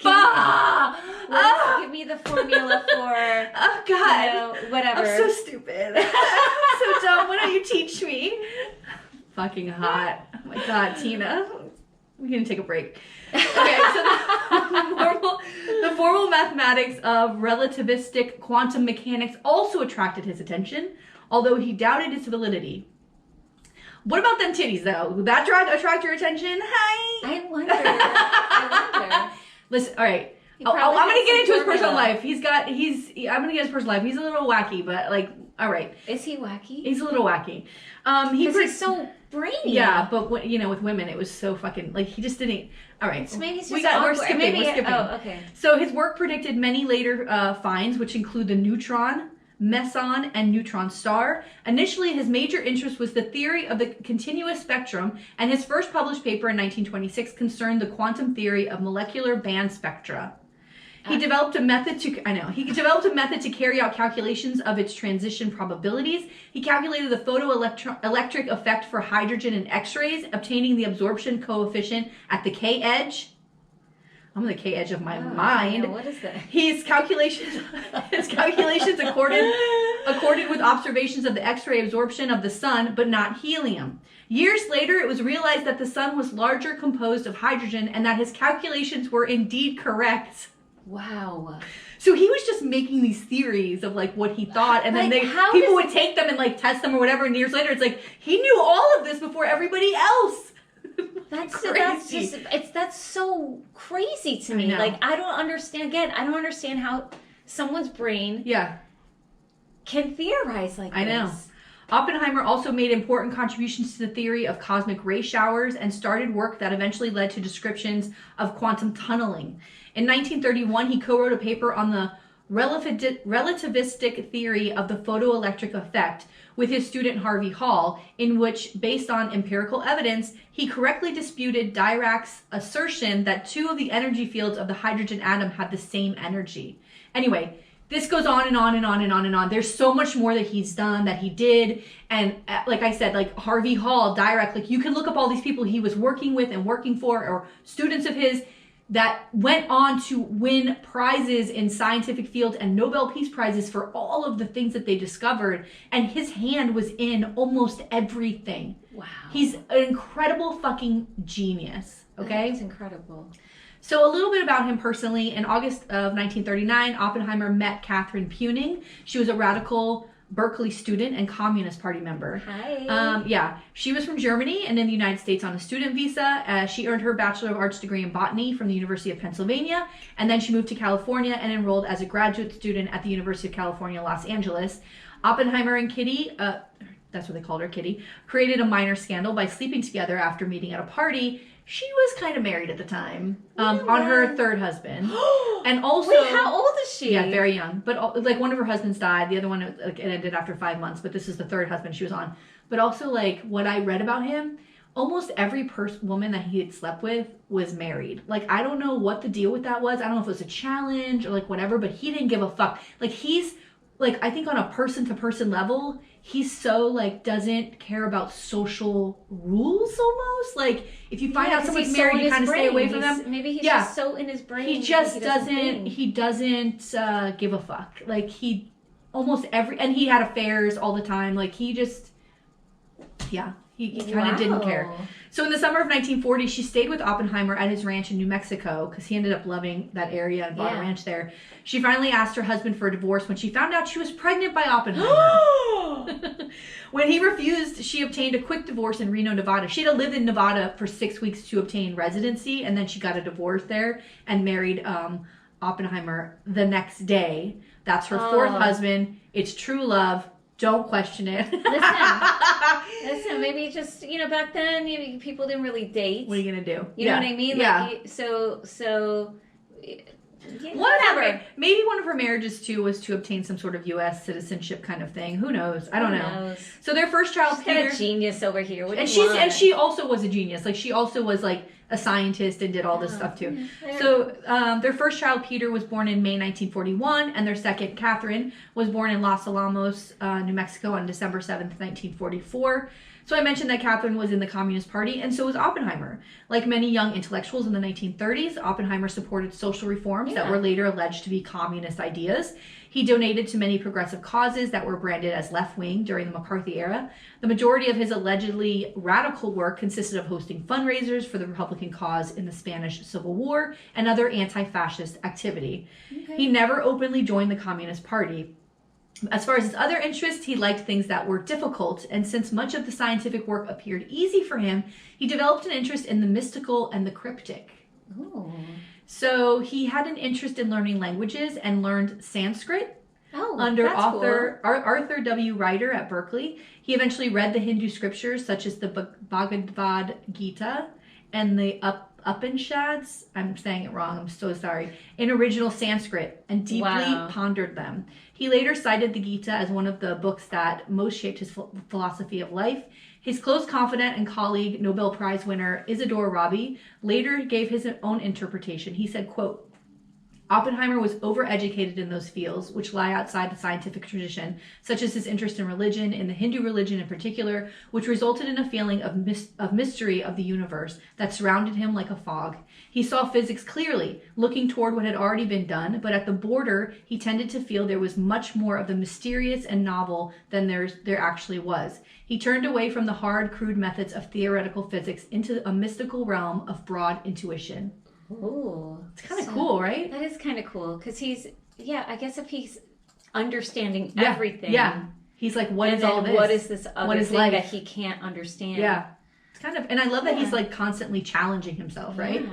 me the formula for. Oh God. You know, whatever. I'm so stupid. So dumb. Why don't you teach me? Fucking hot. Oh my God, Tina. We're gonna take a break. Okay, so the formal mathematics of relativistic quantum mechanics also attracted his attention, although he doubted its validity. What about them titties, though? Would that attract your attention? Hi. I wonder. Listen, all right. I'm gonna get into his personal life. I'm gonna get his personal life. He's a little wacky, but like, all right. Is he wacky? He's a little wacky. He's so brainy. Yeah, but with women, it was so fucking like he just didn't. All right, So maybe it's we're just skipping. We're skipping. Oh, okay. So his work predicted many later finds, which include the neutron, meson, and neutron star. Initially, his major interest was the theory of the continuous spectrum, and his first published paper in 1926 concerned the quantum theory of molecular band spectra. He developed a method to carry out calculations of its transition probabilities. He calculated the photoelectric effect for hydrogen and X-rays, obtaining the absorption coefficient at the K edge. I'm on the K edge of my Oh, mind. no, what is that? His calculations accorded with observations of the X-ray absorption of the sun, but not helium. Years later, it was realized that the sun was larger composed of hydrogen and that his calculations were indeed correct. Wow. So he was just making these theories of like what he thought, and then people would take them and like test them or whatever, and years later it's like he knew all of this before everybody else. That's so crazy to me. Like, I don't understand how someone's brain can theorize like this. I know. Oppenheimer also made important contributions to the theory of cosmic ray showers and started work that eventually led to descriptions of quantum tunneling. In 1931, he co-wrote a paper on the relativistic theory of the photoelectric effect with his student Harvey Hall, in which, based on empirical evidence, he correctly disputed Dirac's assertion that two of the energy fields of the hydrogen atom had the same energy. Anyway, this goes on and on and on and on and on. There's so much more that he's done, that he did. And like I said, like Harvey Hall, Dirac, like you can look up all these people he was working with and working for, or students of his, that went on to win prizes in scientific fields and Nobel Peace Prizes for all of the things that they discovered. And his hand was in almost everything. Wow. He's an incredible fucking genius. Okay? That's incredible. So a little bit about him personally. In August of 1939, Oppenheimer met Catherine Puning. She was a radical Berkeley student and Communist Party member. Hi. She was from Germany and in the United States on a student visa. She earned her Bachelor of Arts degree in botany from the University of Pennsylvania, and then she moved to California and enrolled as a graduate student at the University of California, Los Angeles. Oppenheimer and Kitty, that's what they called her, Kitty, created a minor scandal by sleeping together after meeting at a party. She was kind of married at the time, on her third husband. And also... Wait, how old is she? Yeah, very young. But like one of her husbands died. The other one, like, it ended after 5 months. But this is the third husband she was on. But also, like, what I read about him, almost every woman that he had slept with was married. Like, I don't know what the deal with that was. I don't know if it was a challenge or, like, whatever. But he didn't give a fuck. Like, he's... Like, I think on a person-to-person level, he's so, like, doesn't care about social rules almost. Like, if you find out someone's married, you kind of stay away from them. Maybe he's just so in his brain. He just doesn't give a fuck. Like, he almost and he had affairs all the time. Like, he just, he kind of didn't care. So in the summer of 1940, she stayed with Oppenheimer at his ranch in New Mexico because he ended up loving that area and bought a ranch there. She finally asked her husband for a divorce when she found out she was pregnant by Oppenheimer. When he refused, she obtained a quick divorce in Reno, Nevada. She had to live in Nevada for 6 weeks to obtain residency, and then she got a divorce there and married Oppenheimer the next day. That's her fourth husband. It's true love. Don't question it. Listen, maybe just, back then, people didn't really date. What are you going to do? You know what I mean? Yeah. Like, so whatever. Maybe one of her marriages, too, was to obtain some sort of U.S. citizenship kind of thing. Who knows? I don't know. So their first child, She's Peter... got a genius over here. What do and you want? And she also was a genius. Like, she also was, like, a scientist and did all this stuff, too. So their first child, Peter, was born in May 1941, and their second, Catherine, was born in Los Alamos, New Mexico on December 7th, 1944. So I mentioned that Catherine was in the Communist Party, and so was Oppenheimer. Like many young intellectuals in the 1930s, Oppenheimer supported social reforms that were later alleged to be communist ideas. He donated to many progressive causes that were branded as left-wing during the McCarthy era. The majority of his allegedly radical work consisted of hosting fundraisers for the Republican cause in the Spanish Civil War and other anti-fascist activity. Okay. He never openly joined the Communist Party. As far as his other interests, he liked things that were difficult, and since much of the scientific work appeared easy for him, he developed an interest in the mystical and the cryptic. Ooh. So he had an interest in learning languages and learned Sanskrit under Arthur W. Ryder at Berkeley. He eventually read the Hindu scriptures such as the Bhagavad Gita and the Upanishads, I'm saying it wrong, I'm so sorry, in original Sanskrit and deeply pondered them. He later cited the Gita as one of the books that most shaped his philosophy of life. His close confidant and colleague, Nobel Prize winner Isidore Rabi, later gave his own interpretation. He said, quote, Oppenheimer was overeducated in those fields, which lie outside the scientific tradition, such as his interest in religion, in the Hindu religion in particular, which resulted in a feeling of mystery of the universe that surrounded him like a fog. He saw physics clearly, looking toward what had already been done, but at the border, he tended to feel there was much more of the mysterious and novel than there actually was. He turned away from the hard, crude methods of theoretical physics into a mystical realm of broad intuition. Ooh, it's kind of cool, right? That is kind of cool because I guess if he's understanding everything, he's like, what is all this? What is this other thing life? That he can't understand? Yeah, it's kind of, and I love that he's like constantly challenging himself, right?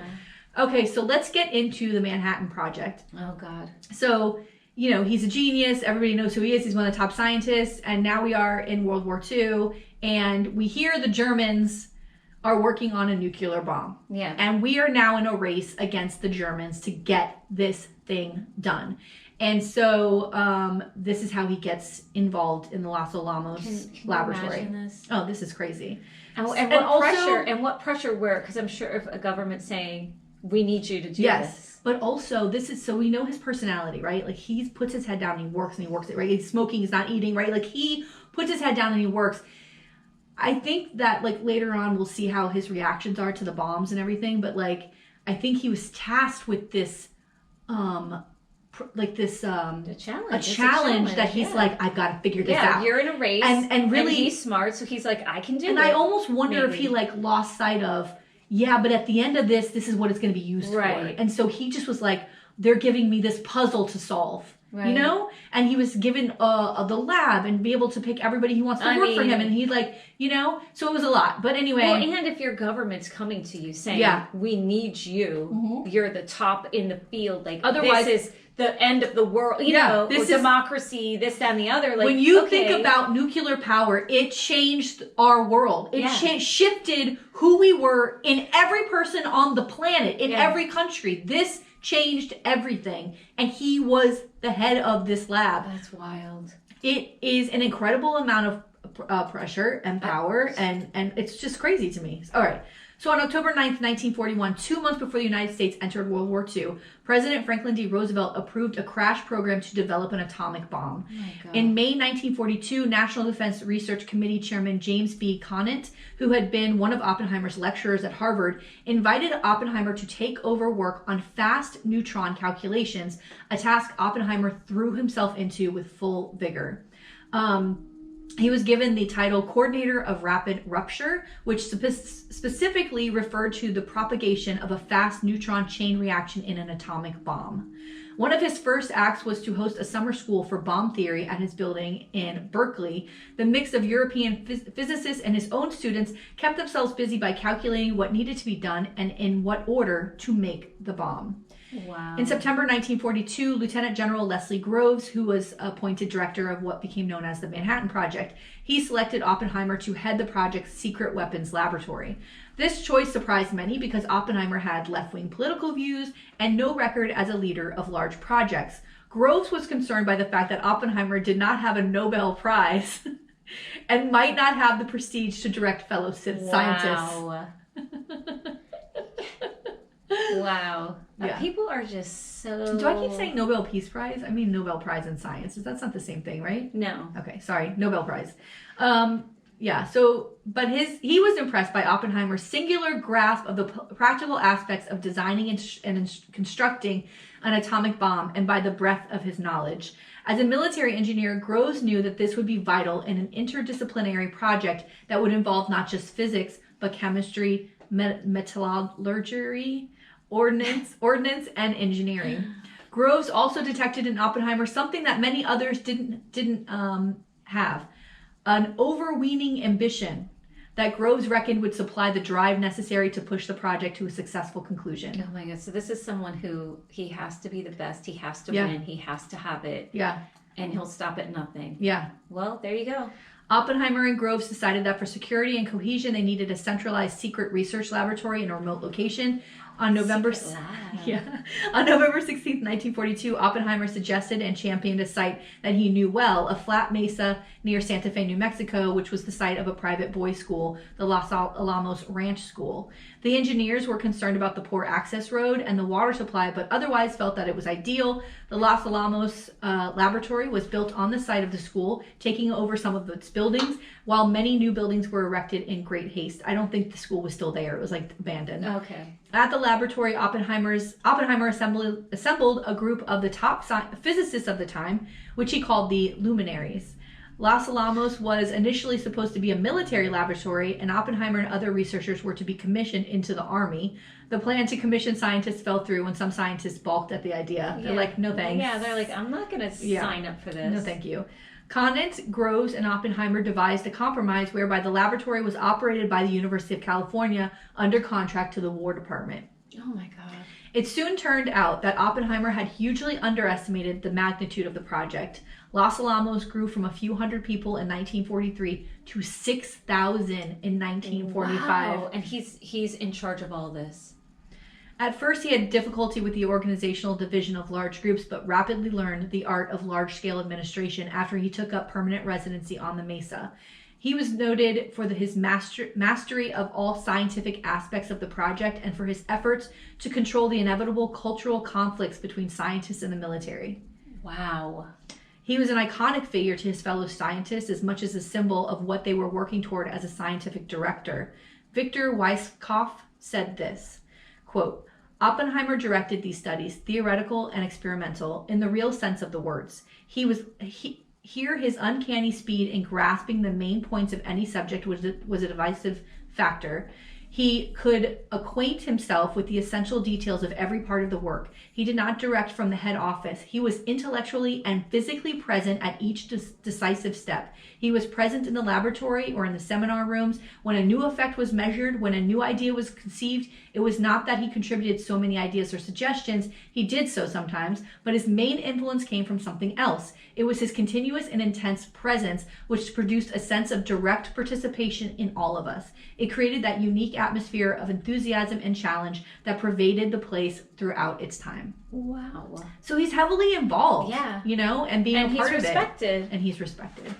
Okay, so let's get into the Manhattan Project. Oh God. So, you know, he's a genius. Everybody knows who he is. He's one of the top scientists, and now we are in World War II, and we hear the Germans are working on a nuclear bomb. Yeah. And we are now in a race against the Germans to get this thing done. And so this is how he gets involved in the Los Alamos laboratory. Imagine this? Oh, this is crazy. And what pressure where, because I'm sure if a government's saying, we need you to do this. But also this is, so we know his personality, right? Like he puts his head down and he works it, right? He's smoking, he's not eating, right? Like he puts his head down and he works. I think that like later on we'll see how his reactions are to the bombs and everything, but like I think he was tasked with this a challenge that he's like, I've got to figure this out. You're in a race and really he's smart, so he's like, I can do it. And I almost wonder if he like lost sight of, but at the end of this is what it's going to be used for. And so he just was like, they're giving me this puzzle to solve. Right. You know, and he was given the lab and be able to pick everybody who wants to work for him, and he like, you know, so it was a lot. But anyway, and if your government's coming to you saying, we need you, you're the top in the field, like otherwise this is the end of the world, you know, this is democracy, this, that, and the other. Like when you think about nuclear power, it changed our world. It shifted who we were in every person on the planet, in every country. This changed everything, and he was the head of this lab. That's wild. It is an incredible amount of pressure and power, and it's just crazy to me. All right. So on October 9th, 1941, 2 months before the United States entered World War II, President Franklin D. Roosevelt approved a crash program to develop an atomic bomb. In May 1942, National Defense Research Committee Chairman James B. Conant, who had been one of Oppenheimer's lecturers at Harvard, invited Oppenheimer to take over work on fast neutron calculations, a task Oppenheimer threw himself into with full vigor. He was given the title Coordinator of Rapid Rupture, which specifically referred to the propagation of a fast neutron chain reaction in an atomic bomb. One of his first acts was to host a summer school for bomb theory at his building in Berkeley. The mix of European physicists and his own students kept themselves busy by calculating what needed to be done and in what order to make the bomb. Wow. In September 1942, Lieutenant General Leslie Groves, who was appointed director of what became known as the Manhattan Project, he selected Oppenheimer to head the project's secret weapons laboratory. This choice surprised many because Oppenheimer had left-wing political views and no record as a leader of large projects. Groves was concerned by the fact that Oppenheimer did not have a Nobel Prize and might not have the prestige to direct fellow scientists. Wow. Yeah. People are just so... Do I keep saying Nobel Peace Prize? I mean Nobel Prize in Science. That's not the same thing, right? No. Okay, sorry. Nobel Prize. But he was impressed by Oppenheimer's singular grasp of the practical aspects of designing and constructing an atomic bomb, and by the breadth of his knowledge. As a military engineer, Groves knew that this would be vital in an interdisciplinary project that would involve not just physics, but chemistry, metallurgy, ordnance, and engineering. Groves also detected in Oppenheimer something that many others didn't have: an overweening ambition that Groves reckoned would supply the drive necessary to push the project to a successful conclusion. Oh my God! So this is someone who he has to be the best. He has to win. He has to have it. Yeah. And he'll stop at nothing. Yeah. Well, there you go. Oppenheimer and Groves decided that for security and cohesion, they needed a centralized secret research laboratory in a remote location. On November Secret lab. Yeah. On November 16th, 1942, Oppenheimer suggested and championed a site that he knew well, a flat mesa near Santa Fe, New Mexico, which was the site of a private boys' school, the Los Alamos Ranch School. The engineers were concerned about the poor access road and the water supply, but otherwise felt that it was ideal. The Los Alamos laboratory was built on the site of the school, taking over some of its buildings, while many new buildings were erected in great haste. I don't think the school was still there. It was like abandoned. Okay. At the laboratory, Oppenheimer assembled a group of the top physicists of the time, which he called the luminaries. Los Alamos was initially supposed to be a military laboratory, and Oppenheimer and other researchers were to be commissioned into the army. The plan to commission scientists fell through when some scientists balked at the idea. They're like, no thanks. Yeah, they're like, I'm not going to sign up for this. No, thank you. Conant, Groves, and Oppenheimer devised a compromise whereby the laboratory was operated by the University of California under contract to the War Department. Oh my God. It soon turned out that Oppenheimer had hugely underestimated the magnitude of the project. Los Alamos grew from a few hundred people in 1943 to 6,000 in 1945. Wow. And he's in charge of all this. At first, he had difficulty with the organizational division of large groups, but rapidly learned the art of large-scale administration after he took up permanent residency on the Mesa. He was noted for his mastery of all scientific aspects of the project and for his efforts to control the inevitable cultural conflicts between scientists and the military. Wow. He was an iconic figure to his fellow scientists as much as a symbol of what they were working toward as a scientific director. Victor Weisskopf said this, quote, Oppenheimer directed these studies, theoretical and experimental, in the real sense of the words. Here his uncanny speed in grasping the main points of any subject was a divisive factor. He could acquaint himself with the essential details of every part of the work. He did not direct from the head office. He was intellectually and physically present at each decisive step. He was present in the laboratory or in the seminar rooms. When a new effect was measured, when a new idea was conceived, it was not that he contributed so many ideas or suggestions. He did so sometimes, but his main influence came from something else. It was his continuous and intense presence which produced a sense of direct participation in all of us. It created that unique atmosphere of enthusiasm and challenge that pervaded the place throughout its time. Wow. So he's heavily involved, yeah, and being a part of it. And he's respected.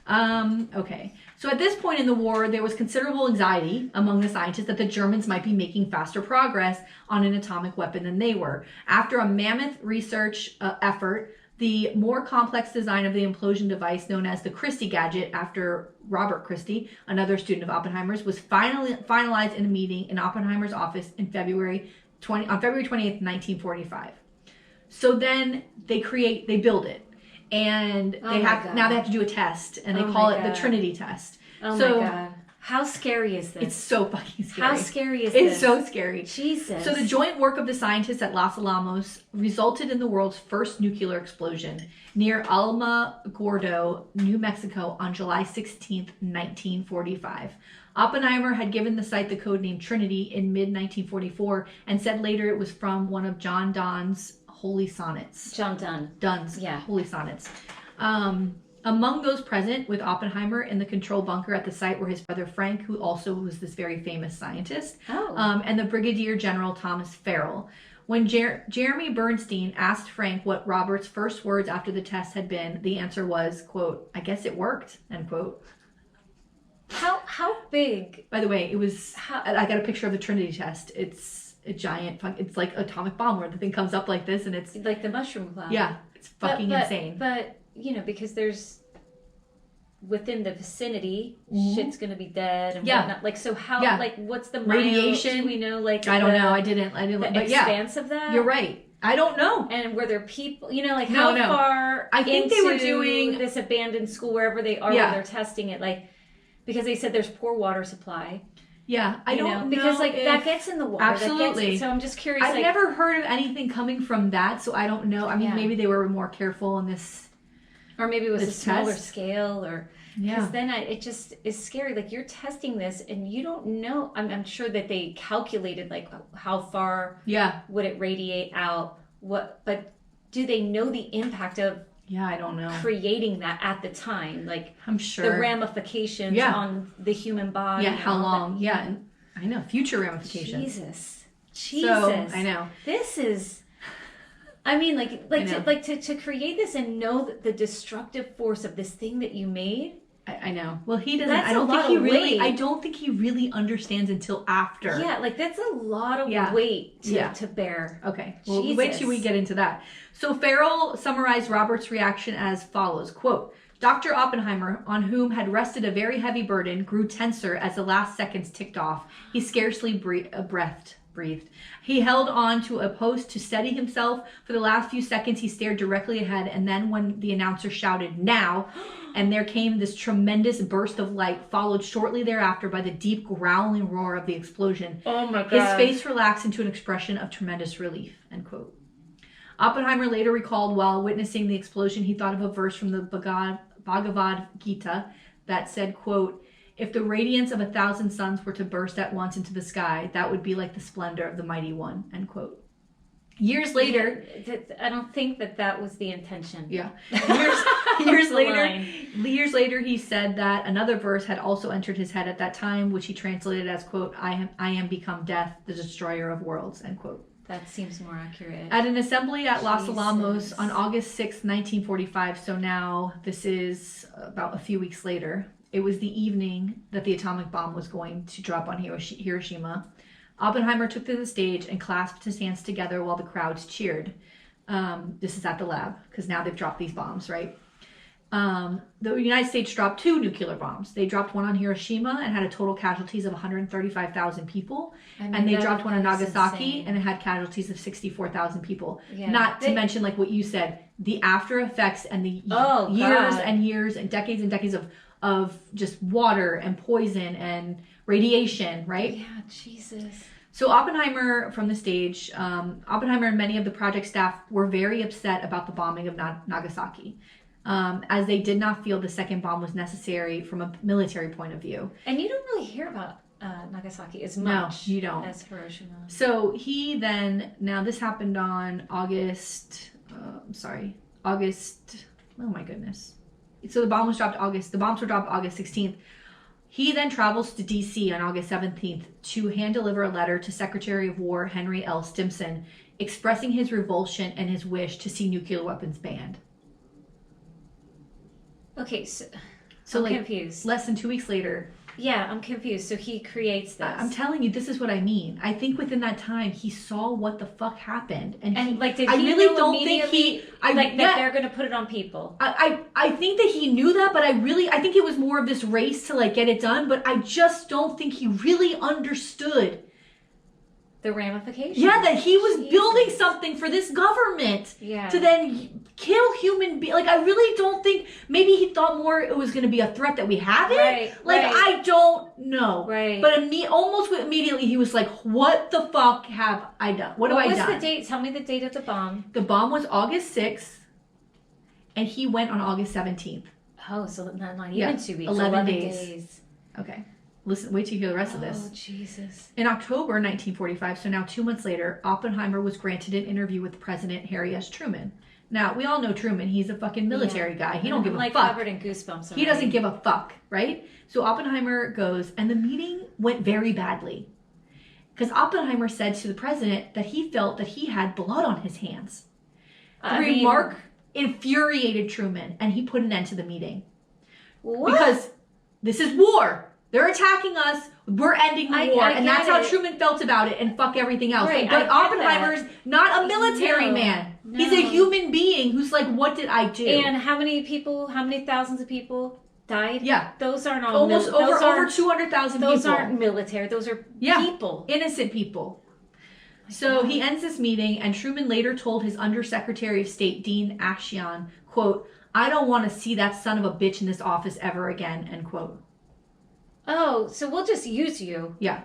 Okay. So at this point in the war, there was considerable anxiety among the scientists that the Germans might be making faster progress on an atomic weapon than they were. After a mammoth research effort, the more complex design of the implosion device, known as the Christie gadget, after Robert Christie, another student of Oppenheimer's, was finalized in a meeting in Oppenheimer's office on February 20th, 1945. So then they build it, and they have to do a test, and they call it the Trinity test. Oh my God. How scary is this? It's so fucking scary. How scary is this? It's so scary. Jesus. So the joint work of the scientists at Los Alamos resulted in the world's first nuclear explosion near Alamogordo, New Mexico on July 16th, 1945. Oppenheimer had given the site the code name Trinity in mid-1944 and said later it was from one of John Donne's holy sonnets. John Donne. Donne's holy sonnets. Among those present with Oppenheimer in the control bunker at the site were his brother Frank, who also was this very famous scientist, and the Brigadier General Thomas Farrell. When Jeremy Bernstein asked Frank what Robert's first words after the test had been, the answer was, quote, I guess it worked, end quote. How big? By the way, it was, I got a picture of the Trinity test. It's a giant, it's like an atomic bomb where the thing comes up like this and it's like the mushroom cloud. Yeah, it's fucking insane. But, because there's, within the vicinity, shit's gonna be dead and whatnot. Like, so how, like, what's the radiation? Do we know, like, I don't know. I didn't, the but expanse of that? You're right. I don't know. And were there people, how far I think into they were doing this abandoned school, wherever they are, where they're testing it, like, because they said there's poor water supply. Yeah, I don't know. Because, that gets in the water. Absolutely. So I'm just curious. I've never heard of anything coming from that, so I don't know. I mean, maybe they were more careful in this. Or maybe it was a smaller test. Scale, or because then it just is scary. Like, you're testing this and you don't know. I'm sure that they calculated like how far would it radiate out. But do they know the impact of? Yeah, I don't know. Creating that at the time, like I'm sure the ramifications on the human body. Yeah, how long? Yeah, and I know future ramifications. Jesus. Jesus. So, I know. This is... I mean, I know. to create this and know that the destructive force of this thing that you made. I know. Well, he doesn't. That's I don't a lot think he of really. weight. I don't think he really understands until after. Yeah, like that's a lot of Yeah. weight Yeah. to bear. Okay. Well, Jesus. wait till we get into that. So Farrell summarized Robert's reaction as follows: "Quote: Dr. Oppenheimer, on whom had rested a very heavy burden, grew tenser as the last seconds ticked off. He scarcely breathed. He held on to a post to steady himself. For the last few seconds, he stared directly ahead, and then when the announcer shouted, 'Now!' and there came this tremendous burst of light, followed shortly thereafter by the deep growling roar of the explosion. Oh my God. His face relaxed into an expression of tremendous relief," end quote. Oppenheimer later recalled while witnessing the explosion, he thought of a verse from the Bhagavad Gita that said, quote, "If the radiance of 1,000 suns were to burst at once into the sky, that would be like the splendor of the mighty one," end quote. Years later, I don't think that was the intention. yeah. Years The later, line. he said that another verse had also entered his head at that time, which he translated as, quote, I am become death, the destroyer of worlds," end quote. That seems more accurate. At an assembly at Los Jesus. Alamos on August 6, 1945, so now this is about a few weeks later, it was the evening that the atomic bomb was going to drop on Hiroshima. Oppenheimer took to the stage and clasped his hands together while the crowds cheered. This is at the lab, because now they've dropped these bombs, right? The United States dropped 2 nuclear bombs. They dropped one on Hiroshima and had a total casualties of 135,000 people. I mean, And they dropped one on that is Nagasaki insane. and it had casualties of 64,000 people. Yeah. Not to They- mention, like what you said, the after effects and the Oh, years God. and years and decades of just water and poison and radiation, right? Yeah, Jesus. So Oppenheimer from the stage, Oppenheimer and many of the project staff were very upset about the bombing of Nagasaki, as they did not feel the second bomb was necessary from a military point of view. And you don't really hear about Nagasaki as No, much you don't. as Hiroshima. So he then, now this happened on August, oh my goodness. So the bombs were dropped August 16th. He then travels to DC on August 17th to hand deliver a letter to Secretary of War Henry L. Stimson expressing his revulsion and his wish to see nuclear weapons banned. Okay, so So I'm confused. less than 2 weeks later, Yeah, I'm confused. So he creates this. I'm telling you, this is what I mean. I think within that time, he saw what the fuck happened. and he, like, did I he really know don't think immediately, that they're going to put it on people? I think that he knew that, but I think it was more of this race to like get it done, but I just don't think he really understood. The ramifications? Yeah, that he was Jesus. building something for this government Yeah. to then kill human beings. Like, I really don't think, maybe he thought more it was going to be a threat that we have it. Right, Like, right. I don't know. Right. But almost immediately he was like, what the fuck have I done? What have I What was done? the date? Tell me the date of the bomb. The bomb was August 6th, and he went on August 17th. Oh, so not even Yeah, 2 weeks. 11 days. days. Okay. Listen, wait till you hear the rest of this. Oh, Jesus. In October 1945, so now 2 months later, Oppenheimer was granted an interview with President Harry S. Truman. Now, we all know Truman. He's a fucking military guy. He don't give a like fuck. covered in goosebumps. He doesn't give a fuck, right? So Oppenheimer goes, and the meeting went very badly. Because Oppenheimer said to the president that he felt that he had blood on his hands. The remark infuriated Truman, and he put an end to the meeting. What? Because this is war. They're attacking us. We're ending the war. And that's how Truman felt about it, and fuck everything else. Right, But I get Oppenheimer's not a military man. He's a no. human being who's like, what did I do? And how many thousands of people died? Yeah. Those aren't all Almost over 200,000 people. Those aren't military. Those are people. Innocent people. So he ends this meeting, and Truman later told his Undersecretary of State, Dean Ashion, quote, I don't want to see that son of a bitch in this office ever again, end quote. Oh, so we'll just use you. Yeah.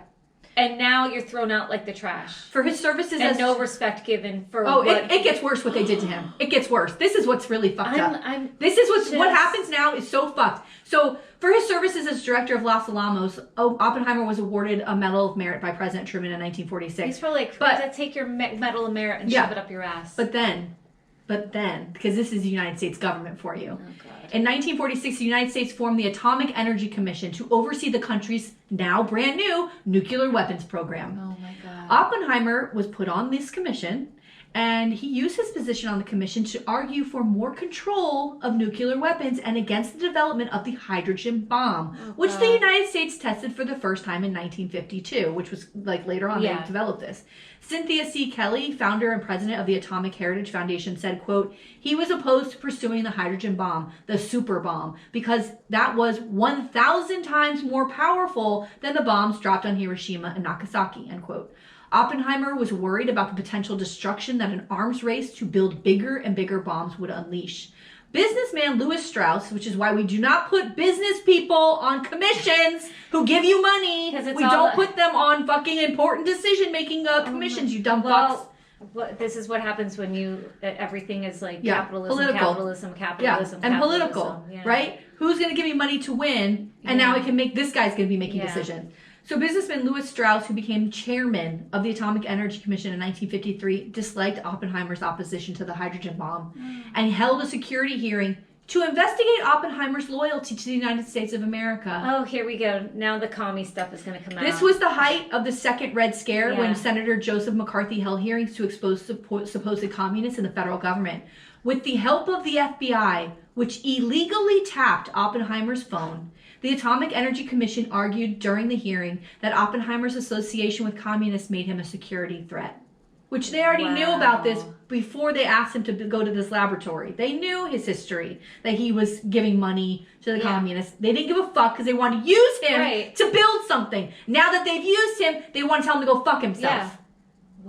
And now you're thrown out like the trash. For his services and no respect given for it gets worse what they did to him. It gets worse. This is what's really fucked up. This is what happens now is so fucked. So for his services as director of Los Alamos, Oppenheimer was awarded a Medal of Merit by President Truman in 1946. He's probably like, take your Medal of Merit and shove it up your ass. But then, because this is the United States government for you. Oh, God. In 1946, the United States formed the Atomic Energy Commission to oversee the country's now brand new nuclear weapons program. Oh my God. Oppenheimer was put on this commission, and he used his position on the commission to argue for more control of nuclear weapons and against the development of the hydrogen bomb, which the United States tested for the first time in 1952, which was like later on they developed this. Cynthia C. Kelly, founder and president of the Atomic Heritage Foundation, said, quote, he was opposed to pursuing the hydrogen bomb, the super bomb, because that was 1,000 times more powerful than the bombs dropped on Hiroshima and Nagasaki, end quote. Oppenheimer was worried about the potential destruction that an arms race to build bigger and bigger bombs would unleash. Businessman Lewis Strauss, which is why we do not put business people on commissions who give you money. We don't put them on fucking important decision-making commissions, you dumb fucks. This is what happens when everything is like capitalism, and political, right? Who's going to give me money to win? And now I can make, this guy's going to be making decisions. So businessman Lewis Strauss, who became chairman of the Atomic Energy Commission in 1953, disliked Oppenheimer's opposition to the hydrogen bomb and held a security hearing to investigate Oppenheimer's loyalty to the United States of America. Oh, here we go. Now the commie stuff is going to come out. This was the height of the Second Red Scare when Senator Joseph McCarthy held hearings to expose supposed communists in the federal government. With the help of the FBI, which illegally tapped Oppenheimer's phone, the Atomic Energy Commission argued during the hearing that Oppenheimer's association with communists made him a security threat, which they already knew about this before they asked him to go to this laboratory. They knew his history, that he was giving money to the communists. They didn't give a fuck because they wanted to use him to build something. Now that they've used him, they want to tell him to go fuck himself.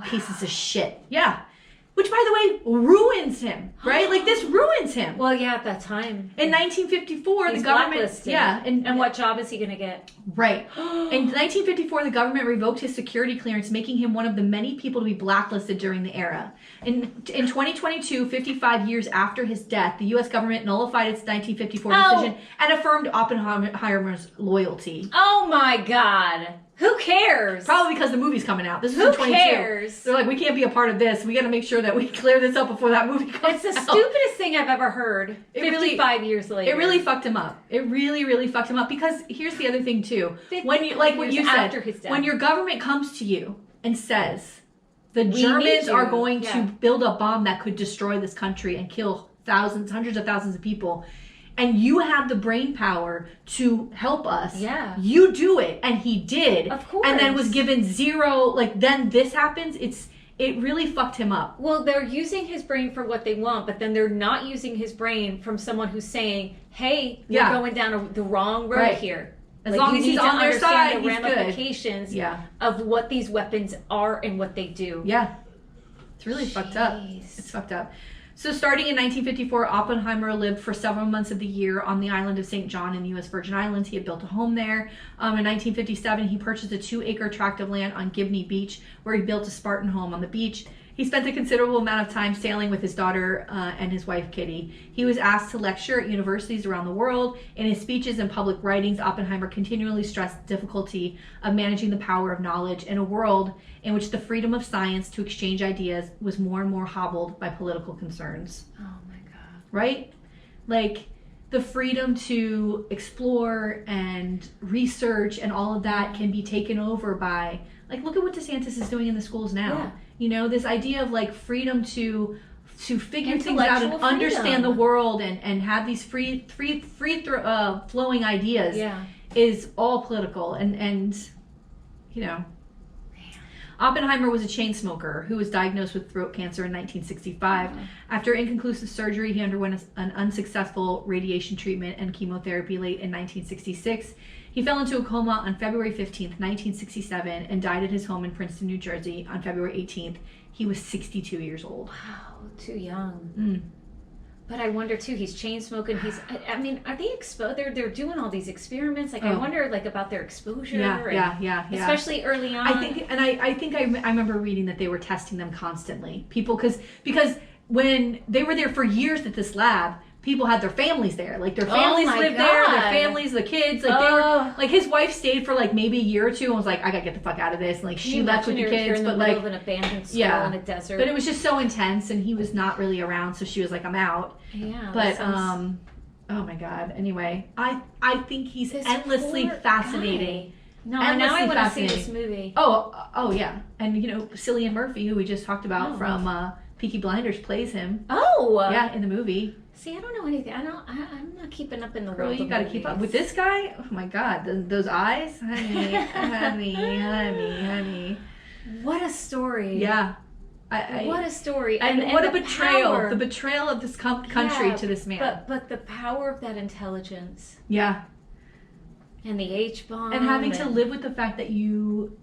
Pieces of shit. Yeah. Which, by the way, ruins him, right? Like, this ruins him. Well, yeah, at that time. In 1954, the government... blacklisted. Yeah. And what job is he going to get? Right. In 1954, the government revoked his security clearance, making him one of the many people to be blacklisted during the era. In 2022, 55 years after his death, the U.S. government nullified its 1954 decision and affirmed Oppenheimer's loyalty. Oh, my God. Who cares? Probably because the movie's coming out. This is in 22. Who cares? They're like, we can't be a part of this. We got to make sure that we clear this up before that movie comes out. It's the stupidest thing I've ever heard. 55 years later. It really fucked him up. It really, really fucked him up. Because here's the other thing, too. When you, like what you said, when your government comes to you and says, the Germans are going to build a bomb that could destroy this country and kill thousands, hundreds of thousands of people, and you have the brain power to help us. Yeah. You do it. And he did. Of course. And then was given zero, like, then this happens. It really fucked him up. Well, they're using his brain for what they want, but then they're not using his brain from someone who's saying, hey, you're going down the wrong road here. As long as he's on their side, the ramifications of what these weapons are and what they do. Yeah. It's really fucked up. It's fucked up. So starting in 1954, Oppenheimer lived for several months of the year on the island of St. John in the U.S. Virgin Islands. He had built a home there. In 1957, he purchased a 2-acre tract of land on Gibney Beach, where he built a Spartan home on the beach. He spent a considerable amount of time sailing with his daughter and his wife, Kitty. He was asked to lecture at universities around the world. In his speeches and public writings, Oppenheimer continually stressed the difficulty of managing the power of knowledge in a world in which the freedom of science to exchange ideas was more and more hobbled by political concerns. Oh my God. Right? Like, the freedom to explore and research and all of that can be taken over by, like, look at what DeSantis is doing in the schools now. Yeah. You know, this idea of, like, freedom to figure things out and understand the world and have these free flowing ideas is all political. And you know, Oppenheimer was a chain smoker who was diagnosed with throat cancer in 1965. After inconclusive surgery, he underwent an unsuccessful radiation treatment and chemotherapy late in 1966. He fell into a coma on February 15th, 1967, and died at his home in Princeton, New Jersey on February 18th. He was 62 years old. Wow, too young. But I wonder, too, he's chain smoking. I mean, are they exposed? They're doing all these experiments. Like, I wonder, like, about their exposure. Yeah. Especially early on. I think I remember reading that they were testing them constantly. People, because when they were there for years at this lab, people had their families there. Like, their families lived there, their families, the kids. Like, they were, like, his wife stayed for, like, maybe a year or two and was like, I gotta get the fuck out of this. And, like, she left with the kids. But, like, in an abandoned school in a desert. But it was just so intense, and he was not really around, so she was like, I'm out. Yeah. But, oh my God. Anyway, I think he's endlessly fascinating. No, now I endlessly want to see fascinating. this movie. Oh yeah, and Cillian Murphy, who we just talked about from Peaky Blinders, plays him. Oh, Yeah, in the movie. See, I don't know anything. I'm not keeping up in the Girl, world. you of gotta movies. keep up with this guy. Oh my God, those eyes, honey. What a story! Yeah, What a story! and what a the betrayal! power. The betrayal of this country Yeah, to this man. But the power of that intelligence Yeah, and the H-bomb and having to live with the fact that you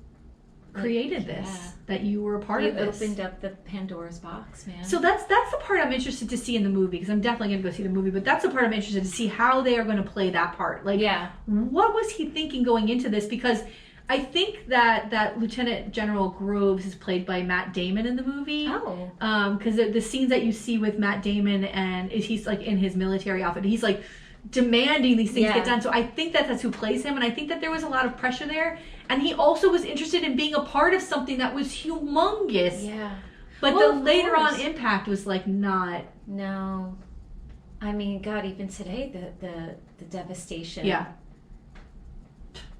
created this, yeah. that you were a part you of this. opened up the Pandora's box, man. So that's the part I'm interested to see in the movie, because I'm definitely going to go see the movie, but that's the part I'm interested to see how they are going to play that part. Like, what was he thinking going into this? Because I think that Lieutenant General Groves is played by Matt Damon in the movie. Oh. Because the scenes that you see with Matt Damon, and he's like in his military outfit, he's like demanding these things get done. So I think that's who plays him, and I think that there was a lot of pressure there. And he also was interested in being a part of something that was humongous. Yeah. But Well, the of later course. on impact was like not. No. I mean, God, even today, the devastation. Yeah.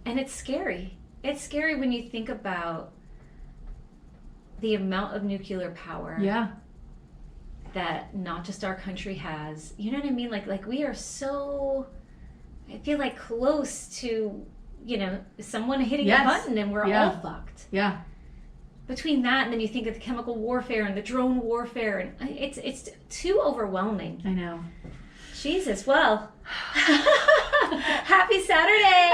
And it's scary. It's scary when you think about the amount of nuclear power Yeah. that not just our country has. You know what I mean? Like we are so, I feel like, close to, someone hitting a button and we're all fucked. Yeah. Between that and then you think of the chemical warfare and the drone warfare, and it's too overwhelming. I know. Jesus, well, happy Saturday!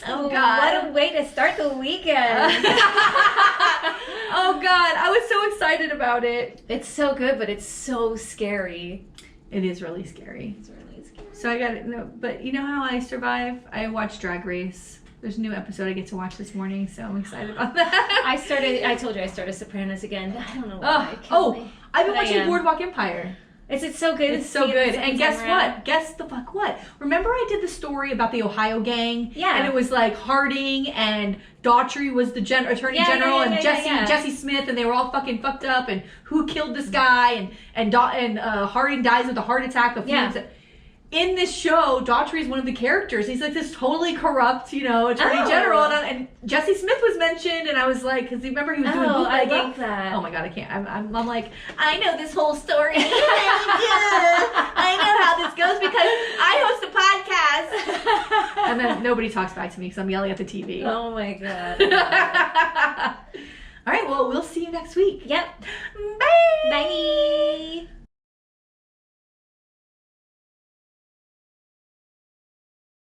Oh God. What a way to start the weekend. Oh God, I was so excited about it. It's so good, but it's so scary. It is really scary. It's really scary. So I got it. No, but you know how I survive? I watch Drag Race. There's a new episode I get to watch this morning, so I'm excited about that. I told you I started Sopranos again. I don't know why. It killed me. I've been But I watching am. Boardwalk Empire. Is it so good? It's so See it good. the And second guess time what? around? Guess the fuck what? Remember I did the story about the Ohio gang? Yeah. And it was like Harding and Daughtry was the attorney general, and Jesse Smith, and they were all fucking fucked up, and who killed this guy, and Harding dies with a heart attack. In this show, Daughtry is one of the characters. He's like this totally corrupt, attorney general, and Jesse Smith was mentioned, and I was like, because remember he was doing bootlegging. I love that. Oh my God, I can't. I'm like, I know this whole story. I know how this goes because I host a podcast. And then nobody talks back to me because I'm yelling at the TV. Oh my God. All right, well, we'll see you next week. Yep. Bye. Bye.